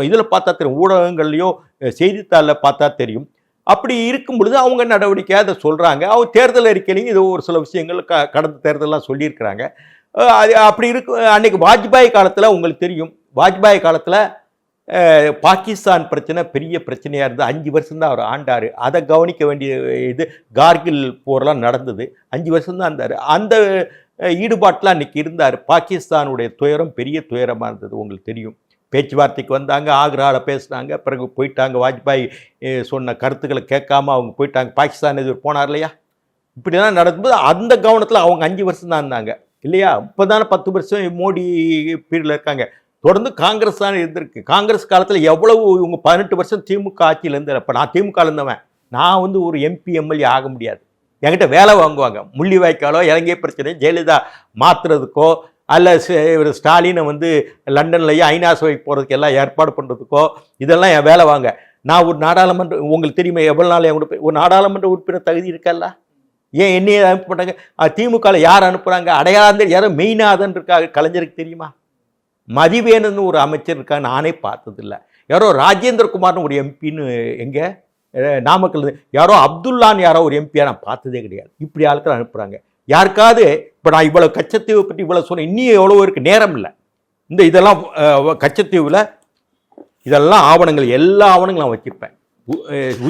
இதில் பார்த்தா தெரியும், ஊடகங்கள்லையும் செய்தித்தாளில் பார்த்தா தெரியும். அப்படி இருக்கும் பொழுது அவங்க நடவடிக்கையாக அதை சொல்கிறாங்க. அவங்க தேர்தல் அறிக்கையிலையும் இது ஒரு சில விஷயங்கள் கடந்த தேர்தலாம் சொல்லியிருக்கிறாங்க. அது அப்படி இருக்கு. அன்னைக்கு வாஜ்பாய் காலத்தில் உங்களுக்கு தெரியும், வாஜ்பாய் காலத்தில் பாகிஸ்தான் பிரச்சனை பெரிய பிரச்சனையாக இருந்தது. 5 வருஷம் தான் அவர் ஆண்டார். அதை கவனிக்க வேண்டிய இது கார்கில் போரெலாம் நடந்தது. 5 வருஷம் தான் இருந்தார். அந்த ஈடுபாட்டில் அன்றைக்கி இருந்தார். பாகிஸ்தானுடைய துயரம் பெரிய துயரமாக இருந்தது, உங்களுக்கு தெரியும். பேச்சுவார்த்தைக்கு வந்தாங்க, ஆக்ராவில் பேசினாங்க, பிறகு போயிட்டாங்க. வாஜ்பாய் சொன்ன கருத்துக்களை கேட்காம அவங்க போயிட்டாங்க. பாகிஸ்தான் எதிர் போனார் இல்லையா? இப்படிலாம் நடக்கும்போது அந்த கவனத்தில் அவங்க 5 வருஷம் தான் இருந்தாங்க இல்லையா? இப்போ தானே 10 வருஷம் மோடி பீரியடில் இருக்காங்க. தொடர்ந்து காங்கிரஸ் தான் இருந்திருக்கு. காங்கிரஸ் காலத்தில் எவ்வளவு இவங்க 18 வருஷம் திமுக ஆட்சியிலேருந்து. இப்போ நான் திமுக இருந்தவன், நான் வந்து ஒரு எம்பி எம்எல்ஏ ஆக முடியாது. என்கிட்ட வேலை வாங்குவாங்க. முள்ளிவாய்க்காலோ இலங்கை பிரச்சனை ஜெயலலிதா மாற்றுறதுக்கோ, அல்ல ஸ்டாலினை வந்து லண்டன்லையும் ஐநா சபைக்கு போகிறதுக்கு எல்லாம் ஏற்பாடு பண்ணுறதுக்கோ இதெல்லாம் என் வேலை வாங்க. நான் ஒரு நாடாளுமன்ற, உங்களுக்கு தெரியுமா எவ்வளோ நாள் ஒரு நாடாளுமன்ற உறுப்பினர் தகுதி இருக்கல்ல? ஏன் என்னையே அனுப்ப மாட்டாங்க? திமுகவில் யார் அனுப்புகிறாங்க? அடையாளம் யாரோ மெயினாதன் இருக்காங்க. கலைஞருக்கு தெரியுமா? மதிவேணுன்னு ஒரு அமைச்சர் இருக்காங்க, நானே பார்த்ததில்லை. யாரோ ராஜேந்திரகுமார்னு ஒரு எம்பின்னு எங்கே நாமக்கல், யாரோ அப்துல்லான்னு யாரோ ஒரு எம்பியாக நான் பார்த்ததே கிடையாது. இப்படி ஆளுக்கள் அனுப்புகிறாங்க. யாருக்காவது இப்போ நான் இவ்வளோ கச்சத்தீவை பற்றி இவ்வளோ சொன்னேன், இன்னும் எவ்வளோ இருக்குது, நேரம் இல்லை. இதெல்லாம் கச்சத்தீவில் இதெல்லாம் ஆவணங்கள், எல்லா ஆவணங்களும் நான் வச்சுருப்பேன்.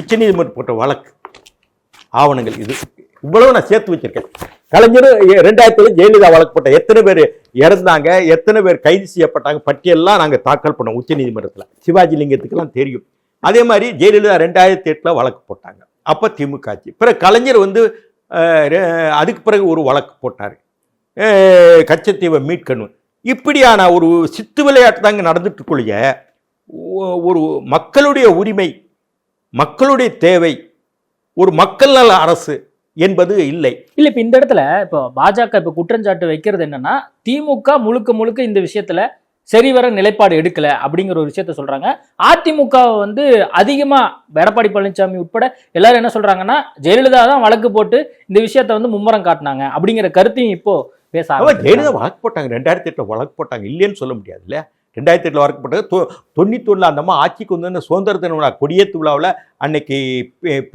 உச்சநீதிமன்றம் போட்ட வழக்கு ஆவணங்கள் இது இவ்வளவு நான் சேர்த்து வச்சிருக்கேன். கலைஞர் 2000 ஜெயலலிதா வழக்கு போட்ட எத்தனை பேர் இறந்தாங்க, எத்தனை பேர் கைது செய்யப்பட்டாங்க பட்டியெல்லாம் நாங்கள் தாக்கல் பண்ணோம் உச்சநீதிமன்றத்தில். சிவாஜி லிங்கத்துக்கெல்லாம் தெரியும். அதே மாதிரி ஜெயலலிதா 2008 வழக்கு போட்டாங்க. அப்போ திமுக ஆட்சி. பிறகு கலைஞர் வந்து அதுக்கு பிறகு ஒரு வழக்கு போட்டார், கச்சத்தீவை மீட்கணும். இப்படியான ஒரு சித்து விளையாட்டு தாங்க நடந்துட்டுக்குள்ளே ஒரு மக்களுடைய உரிமை, மக்களுடைய தேவை, ஒரு மக்கள் நல அரசு என்பது இல்லை. இல்லை, இப்போ இந்த இடத்துல இப்போ பாஜக இப்போ குற்றஞ்சாட்டு வைக்கிறது என்னன்னா, திமுக முழுக்க முழுக்க இந்த விஷயத்துல சரிவர நிலைப்பாடு எடுக்கல அப்படிங்கிற ஒரு விஷயத்த சொல்றாங்க. அதிமுக வந்து அதிகமா எடப்பாடி பழனிசாமி உட்பட எல்லாரும் என்ன சொல்றாங்கன்னா, ஜெயலலிதா தான் வழக்கு போட்டு இந்த விஷயத்த வந்து மும்முரம் காட்டினாங்க அப்படிங்கிற கருத்தையும் இப்போ பேச. ஜெயலலிதா வழக்கு போட்டாங்க, 2008 வழக்கு போட்டாங்க, இல்லைன்னு சொல்ல முடியாது இல்லையா? 2008 வழக்கு போட்டது. 91 அந்த அம்மா ஆட்சிக்கு வந்து சுதந்திர தின விழா கொடியேற்று விழாவில் அன்னைக்கு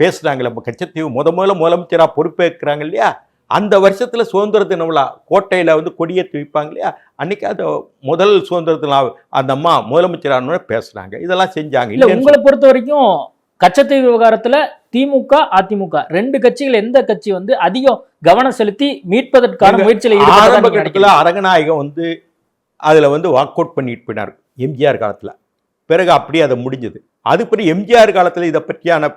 பேசுகிறாங்களே, நம்ம கச்சத்தீவு முதலமைச்சராக பொறுப்பேற்கிறாங்க இல்லையா? அந்த வருஷத்தில் சுதந்திர தின விழா கோட்டையில் வந்து கொடியேற்றி வைப்பாங்க இல்லையா? அன்னைக்கு அந்த முதல் சுதந்திர தின அந்த அம்மா முதலமைச்சரான பேசுகிறாங்க, இதெல்லாம் செஞ்சாங்க. இல்லை, உங்களை பொறுத்த வரைக்கும் கச்சத்தீவு விவகாரத்துல திமுக அதிமுக 2 கட்சிகள் எந்த கட்சி வந்து அதிகம் கவனம் செலுத்தி மீட்பதற்கான முயற்சியில் ஆரம்ப கட்டத்தில் அரங்கநாயகம் வந்து அதில் வந்து வாக் அவுட் பண்ணிட்டு போயினார் எம்ஜிஆர் காலத்தில். பிறகு அப்படியே அதை முடிஞ்சது. அது பிறகு எம்ஜிஆர் காலத்தில் இதை பற்றியான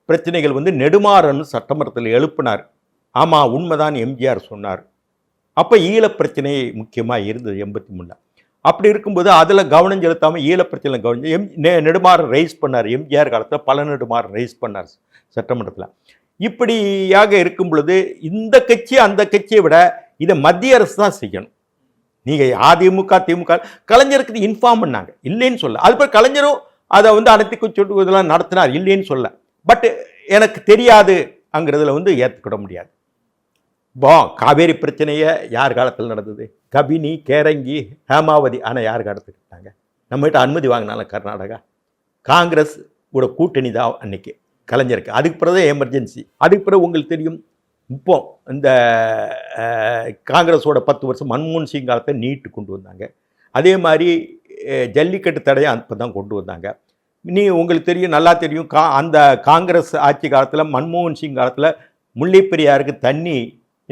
பிரச்சனைகள் வந்து நெடுமாறன் சட்டமன்றத்தில் எழுப்பினார். ஆமாம், உண்மைதான் எம்ஜிஆர் சொன்னார். அப்போ ஈழப்பிரச்சனை முக்கியமாக இருந்தது 83. அப்படி இருக்கும்போது அதில் கவனம் செலுத்தாமல் ஈழப்பிரச்சனை நெடுமாறன் ரைஸ் பண்ணார். எம்ஜிஆர் காலத்தில் பல நெடுமாறன் ரைஸ் பண்ணார் சட்டமன்றத்தில். இப்படியாக இருக்கும் பொழுது இந்த கட்சி அந்த கட்சியை விட இதை மத்திய அரசு தான் செய்யணும். நீங்கள் அதிமுக திமுக கலைஞருக்கு இன்ஃபார்ம் பண்ணாங்க, இல்லைன்னு சொல்ல. அதுபோல் கலைஞரும் அதை வந்து அனைத்து சொல்லி இதெல்லாம் நடத்தினார், இல்லைன்னு சொல்ல. பட் எனக்கு தெரியாது அங்கிறதுல வந்து ஏற்றுக்கிட முடியாது. காவேரி பிரச்சனையை யார் காலத்தில் நடந்தது? கபினி, கேரங்கி, ஹேமாவதி. ஆனால் யார் காலத்துக்கிட்டாங்க? நம்மகிட்ட அனுமதி வாங்கினாலும் கர்நாடகா காங்கிரஸ் கூட கூட்டணி தான் அன்னைக்கு கலைஞருக்கு. அதுக்கு பிறகு எமர்ஜென்சி. அதுக்கு பிறகு உங்களுக்கு தெரியும் இப்போ இந்த காங்கிரஸோட 10 வருஷம் மன்மோகன் சிங் காலத்தை நீட்டு கொண்டு வந்தாங்க. அதே மாதிரி ஜல்லிக்கட்டு தடையை அப்போ தான் கொண்டு வந்தாங்க. உங்களுக்கு தெரியும், நல்லா தெரியும், அந்த காங்கிரஸ் ஆட்சி காலத்தில் மன்மோகன் சிங் காலத்தில் முல்லைப்பெரியாருக்கு தண்ணி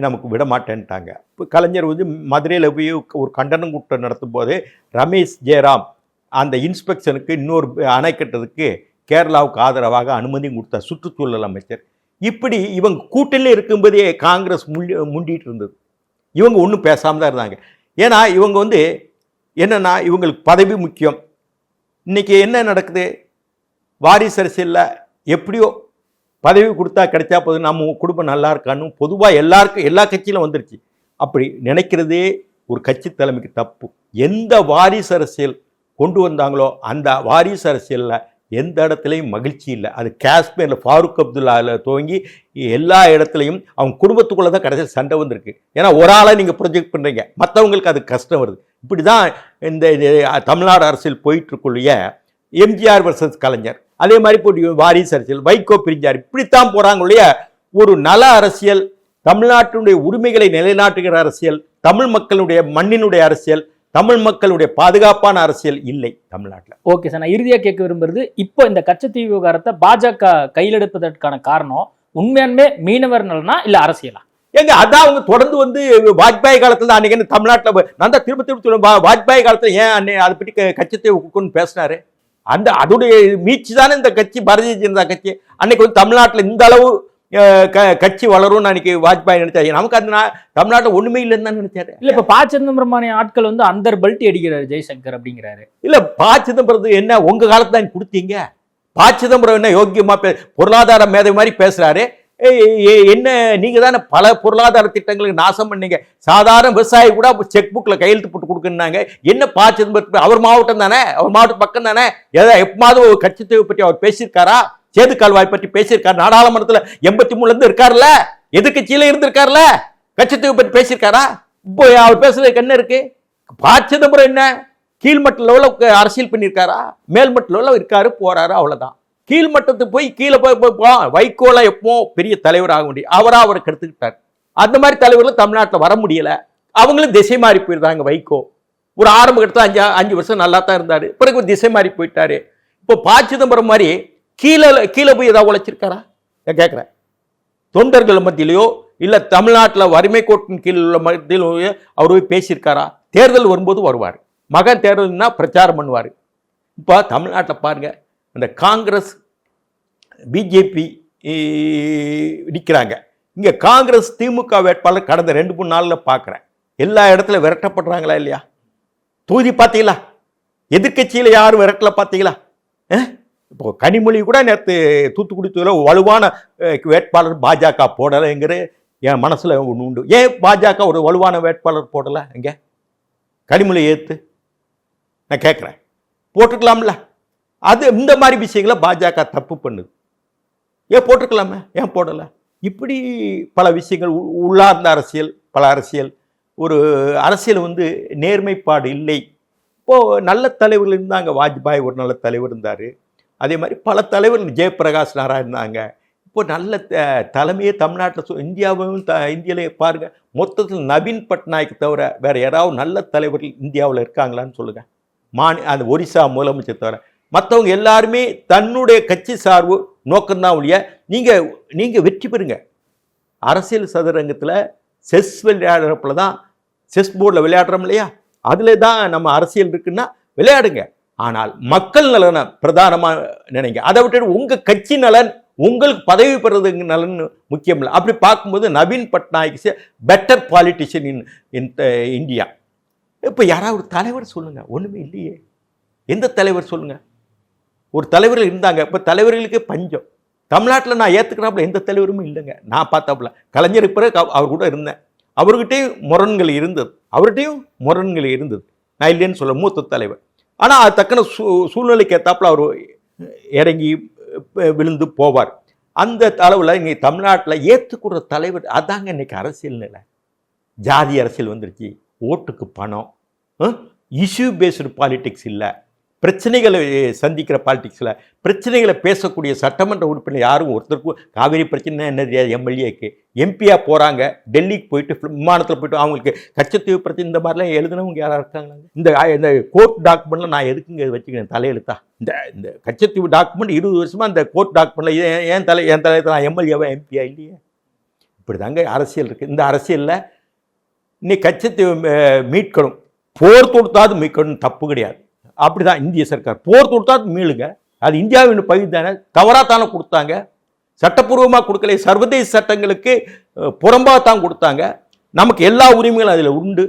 நமக்கு விட மாட்டேன்ட்டாங்க. இப்போ கலைஞர் வந்து மதுரையில் போய் ஒரு கண்டனம் கூட்டம் நடத்தும் போது ரமேஷ் ஜெயராம் அந்த இன்ஸ்பெக்ஷனுக்கு இன்னொரு அணை கட்டுறதுக்கு கேரளாவுக்கு ஆதரவாக அனுமதியும் கொடுத்தார், சுற்றுச்சூழல் அமைச்சர். இப்படி இவங்க கூட்டணியில் இருக்கும்போதே காங்கிரஸ் முண்டிட்டு இருந்தது. இவங்க ஒன்றும் பேசாமல் தான் இருந்தாங்க. ஏன்னா இவங்க வந்து என்னென்னா இவங்களுக்கு பதவி முக்கியம். இன்றைக்கி என்ன நடக்குது, வாரிசு அரசியலில் எப்படியோ பதவி கொடுத்தா கிடைச்சா போதும், நம்ம குடும்பம் நல்லா இருக்கான்னு பொதுவாக எல்லாருக்கும் எல்லா கட்சியிலும் வந்துருச்சு. அப்படி நினைக்கிறதே ஒரு கட்சி தலைமைக்கு தப்பு. எந்த வாரிசு அரசியல் கொண்டு வந்தாங்களோ அந்த வாரிசு அரசியலில் எந்த இடத்துலையும் மகிழ்ச்சி இல்லை. அது காஷ்மீரில் ஃபாரூக் அப்துல்லாவில் துவங்கி எல்லா இடத்துலையும் அவங்க குடும்பத்துக்குள்ளே தான் கடைசியில் சண்டை வந்திருக்கு. ஏன்னா ஒரு ஆளை நீங்கள் ப்ரொஜெக்ட் பண்ணுறீங்க, மற்றவங்களுக்கு அது கஷ்டம் வருது. இப்படி தான் இந்த தமிழ்நாடு அரசியல் போயிட்டுருக்குள்ளேயே எம்ஜிஆர் வர்சஸ் கலைஞர், அதே மாதிரி போய் வாரிசு அரசியல், வைகோ பிரிஞ்சார், இப்படித்தான் போகிறாங்க இல்லையா. ஒரு நல அரசியல், தமிழ்நாட்டினுடைய உரிமைகளை நிலைநாட்டுகிற அரசியல், தமிழ் மக்களுடைய மண்ணினுடைய அரசியல், தமிழ் மக்களுடைய பாதுகாப்பான அரசியல் இல்லை தமிழ்நாட்டில். ஓகே சார், நான் இறுதியாக கேட்க விரும்புறது, இப்போ இந்த கச்சத்தீவு விவகாரத்தை பாஜக கையில் எடுப்பதற்கான காரணம் உண்மையானுமே மீனவர் நலனா இல்லை அரசியலா? ஏங்க அதான் அவங்க தொடர்ந்து வந்து வாஜ்பாய் காலத்தில் தான் அன்னைக்கு தமிழ்நாட்டில் நான் தான் திரும்ப சொல்லுவேன், வாஜ்பாய் காலத்தில் ஏன் அன்னை அதை பற்றி கச்சத்தீவு பேசினாரு, அந்த அதோடைய மீட்சி தானே இந்த கட்சி, பாரதிய ஜனதா கட்சி. அன்னைக்கு வந்து தமிழ்நாட்டில் இந்த அளவு கட்சி வளரும்னு அன்னைக்கு வாஜ்பாய் நினைச்சாரு. நமக்கு அந்த தமிழ்நாட்டில் ஒண்ணுமே இல்லைன்னு தான் நினைச்சாரு. இல்ல இப்ப ப. சிதம்பரமான ஆட்கள் வந்து அந்த பல்ட்டி அடிக்கிறாரு ஜெய்சங்கர் அப்படிங்கிறாரு. இல்ல ப. சிதம்பரம் என்ன உங்க காலத்துல தான் கொடுத்தீங்க? ப. சிதம்பரம் என்ன யோக்கியமா பொருளாதார மேதை மாதிரி பேசுறாரு. என்ன நீங்க தானே பல பொருளாதார திட்டங்களுக்கு நாசம் பண்ணீங்க. சாதாரண விவசாயி கூட செக் புக்ல கையெழுத்து போட்டு கொடுக்குறாங்க. என்ன ப. சிதம்பரம் அவர் மாவட்டம் தானே, அவர் மாவட்டம் பக்கம் தானே, ஏதாவது எப்பமாவது ஒரு கட்சித்தேவை பற்றி அவர் பேசியிருக்காரா? சேது கால்வாய் பற்றி பேசியிருக்காரு. நாடாளுமன்றத்தில் 83 இருந்து இருக்காருல்ல, எதிர்கட்சியில இருந்திருக்காருல்ல, கட்சித்தேவை பற்றி பேசியிருக்காரா? இப்போ அவர் பேசுறதுக்கு என்ன இருக்கு? ப. சிதம்பரம் என்ன கீழ்மட்ட லெவலில் அரசியல் பண்ணியிருக்காரா? மேல்மட்ட லெவலில் இருக்காரு, போறாரு, அவ்வளவுதான். கீழ்மட்டத்துக்கு போய் கீழே போய் வைகோல எப்போ பெரிய தலைவர் ஆக முடியும், அவரை கெடுத்துக்கிட்டார். அந்த மாதிரி தலைவர்கள் தமிழ்நாட்டில் வர முடியல. அவங்களும் திசை மாறி போயிருந்தாங்க. வைகோ ஒரு ஆரம்ப கட்டத்தில் 5 வருஷம் நல்லா தான் இருந்தாரு, பிறகு திசை மாறி போயிட்டாரு. இப்போ ப. சிதம்பரம் மாதிரி கீழே போய் ஏதாவது உழைச்சிருக்காரா? நான் கேட்குறேன். தொண்டர்கள் மத்தியிலையோ இல்லை தமிழ்நாட்டில் வறுமை கோட்டின் கீழ் உள்ள மத்தியிலோ அவர் போய் பேசியிருக்காரா? தேர்தல் வரும்போது வருவார், மகன் தேர்தல்னா பிரச்சாரம் பண்ணுவார். இப்போ தமிழ்நாட்டில் பாருங்க, அந்த காங்கிரஸ் பிஜேபி நிற்கிறாங்க. இங்கே காங்கிரஸ் திமுக வேட்பாளர் கடந்த 2-3 நாளில் பார்க்குறேன், எல்லா இடத்துல விரட்டப்படுறாங்களா இல்லையா? தொகுதி பார்த்தீங்களா? எதிர்கட்சியில் யாரும் விரட்டல பார்த்தீங்களா? இப்போ கனிமொழி கூட நேற்று தூத்துக்குடி தொகுதியில் வலுவான வேட்பாளர் பாஜக போடலைங்கிற என் மனசில் ஒன்று உண்டு. ஏன் பாஜக ஒரு வலுவான வேட்பாளர் போடலை? எங்கே கனிமொழி ஏற்று நான் கேட்குறேன், போட்டுக்கலாம்ல? அது இந்த மாதிரி விஷயங்களை பாஜக தப்பு பண்ணுது. ஏன் போட்டுக்கலாமே, ஏன் போடலை? இப்படி பல விஷயங்கள் உள்ளார்ந்த அரசியல், பல அரசியல், ஒரு அரசியல் வந்து நேர்மைப்பாடு இல்லை. இப்போது நல்ல தலைவர்கள் இருந்தாங்க. வாஜ்பாய் ஒரு நல்ல தலைவர் இருந்தார். அதே மாதிரி பல தலைவர்கள், ஜெயபிரகாஷ் நாராயண் இருந்தாங்க. இப்போ நல்ல தலைமையே தமிழ்நாட்டில் இந்தியாவும் இந்தியாவிலே பாருங்கள், மொத்தத்தில் நவீன் பட்நாயக் தவிர வேறு யாராவது நல்ல தலைவர்கள் இந்தியாவில் இருக்காங்களான்னு சொல்லுங்கள். அந்த ஒரிசா முதலமைச்சர் தவிர மற்றவங்க எல்லாருமே தன்னுடைய கட்சி சார்பு நோக்கம்தான் ஒழிய நீங்கள் வெற்றி பெறுங்க. அரசியல் சதுரங்கத்தில் செஸ் விளையாடுறப்பல தான், செஸ் போர்டில் விளையாடுறோம் இல்லையா, அதில் தான் நம்ம அரசியல் இருக்குன்னா விளையாடுங்க. ஆனால் மக்கள் நலனை பிரதானமாக நினைங்க. அதை விட்டு உங்கள் கட்சி நலன், உங்களுக்கு பதவி பெறுறதுங்க நலன் முக்கியம் இல்லை. அப்படி பார்க்கும்போது Naveen Patnaik better politician in India. இப்போ யாராவது ஒரு தலைவர் சொல்லுங்கள். ஒன்றுமே இல்லையே. எந்த தலைவர் சொல்லுங்கள்? ஒரு தலைவர்கள் இருந்தாங்க. இப்போ தலைவர்களுக்கு பஞ்சம். தமிழ்நாட்டில் நான் ஏற்றுக்கிறாப்புல எந்த தலைவரும் இல்லைங்க. நான் பார்த்தாப்புல கலைஞருக்கு பிறகு அவர் கூட இருந்தேன். அவர்கிட்டையும் முரண்கள் இருந்தது. நான் இல்லைன்னு சொல்ல, மூத்த தலைவர். ஆனால் அது தக்கன சூழ்நிலைக்கு ஏற்றாப்புல அவர் இறங்கி விழுந்து போவார். அந்த அளவில் இங்கே தமிழ்நாட்டில் ஏற்றுக்கூட தலைவர் அதாங்க இன்னைக்கு அரசியல் நிலை. ஜாதி அரசியல் வந்துருச்சு, ஓட்டுக்கு பணம், இஷ்யூ பேஸ்டு பாலிடிக்ஸ் இல்லை. பிரச்சனைகளை சந்திக்கிற பாலிடிக்ஸில் பிரச்சனைகளை பேசக்கூடிய சட்டமன்ற உறுப்பினர் யாரும் ஒருத்தருக்கும் காவிரி பிரச்சனை என்ன தெரியாது. எம்எல்ஏக்கு எம்பியாக போகிறாங்க, டெல்லிக்கு போயிட்டு விமானத்தில் போயிட்டு அவங்களுக்கு கச்சத்தீவு பிரச்சனை இந்த மாதிரிலாம் எழுதுனவங்க யாராக இருக்காங்க? இந்த கோர்ட் டாக்குமெண்ட்டில் நான் எதுக்குங்க வச்சுக்கிறேன் தலையெழுத்தா? இந்த கச்சத்தீவு டாக்குமெண்ட் 20 வருஷமாக இந்த கோர்ட் டாக்குமெண்ட்டில் என் தலையெழுத்து நான் எம்எல்ஏவா எம்பியா இல்லையே? இப்படி தாங்க அரசியல் இருக்குது. இந்த அரசியலில் இன்னைக்கு கச்சத்தீவு மீட்கணும், போர் தொடுத்தாவது மீட்கணும், தப்பு கிடையாது. அப்படிதான் இந்திய சர்க்கார் போர் தொடுத்தாவது மீளுங்க, அது இந்தியாவின் பகுதி தானே. தவறாக தானே கொடுத்தாங்க, சட்டப்பூர்வமாக கொடுக்கல, சர்வதேச சட்டங்களுக்கு புறம்பாக தான் கொடுத்தாங்க. நமக்கு எல்லா உரிமைகளும் அதில் உண்டு.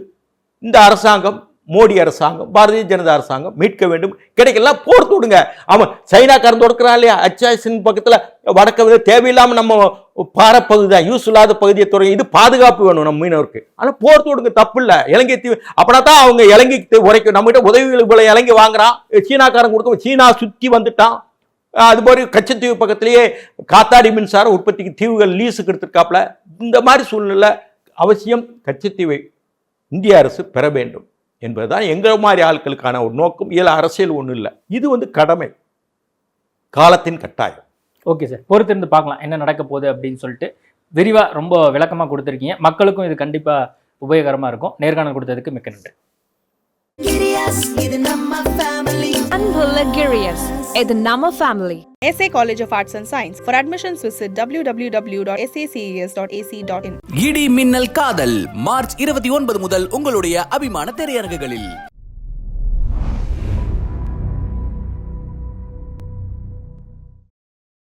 இந்த அரசாங்கம், மோடி அரசாங்கம், பாரதிய ஜனதா அரசாங்கம் மீட்க வேண்டும். கிடைக்கலாம், போர் தொடுங்க. அவன் சைனாக்காரன் தொடுக்கிறான் இல்லையா, அச்சாசின் பக்கத்தில் வடக்க தேவையில்லாமல் நம்ம பாரப்பகுதி தான், யூஸ் இல்லாத பகுதியை தொடங்கி, இது பாதுகாப்பு வேணும் நம்ம மீனவருக்கு. ஆனால் போர் தொடுங்க, தப்பு இல்லை. இலங்கை தீவு அப்படின்னா தான் அவங்க இலங்கைக்கு உரைக்கும். நம்மகிட்ட உதவிகள் போல இலங்கை வாங்குறான், சீனாக்காரன் கொடுக்க, சீனா சுற்றி வந்துட்டான். அதுபோல கச்சத்தீவு பக்கத்திலேயே காத்தாடி மின்சார உற்பத்திக்கு தீவுகள் லீஸுக்கு எடுத்துருக்காப்புல. இந்த மாதிரி சூழ்நிலை அவசியம் கச்சத்தீவை இந்திய அரசு பெற வேண்டும் என்பதுதான் எங்கள் மாதிரி ஆட்களுக்கான ஒரு நோக்கம். இதில் அரசியல் ஒன்றும் இல்லை, இது கடமை, காலத்தின் கட்டாயம். ஓகே சார், பொறுத்திருந்து பார்க்கலாம் என்ன நடக்க போகுது அப்படின்னு சொல்லிட்டு விரிவாக ரொம்ப விளக்கமாக கொடுத்துருக்கீங்க. மக்களுக்கும் இது கண்டிப்பாக உபயோகரமாக இருக்கும். நேர்காணல் கொடுத்ததுக்கு மிக்க நன்றி. Girias, இது நம்ம family. அன்புள்ள கிரியஸ், இது நம்ம family. SA College of Arts and Science. For admissions, visit www.saces.ac.in. இடி மின்னல் காதல் மார்ச் 29 முதல் உங்களுடைய அபிமான திரையரங்குகளில்.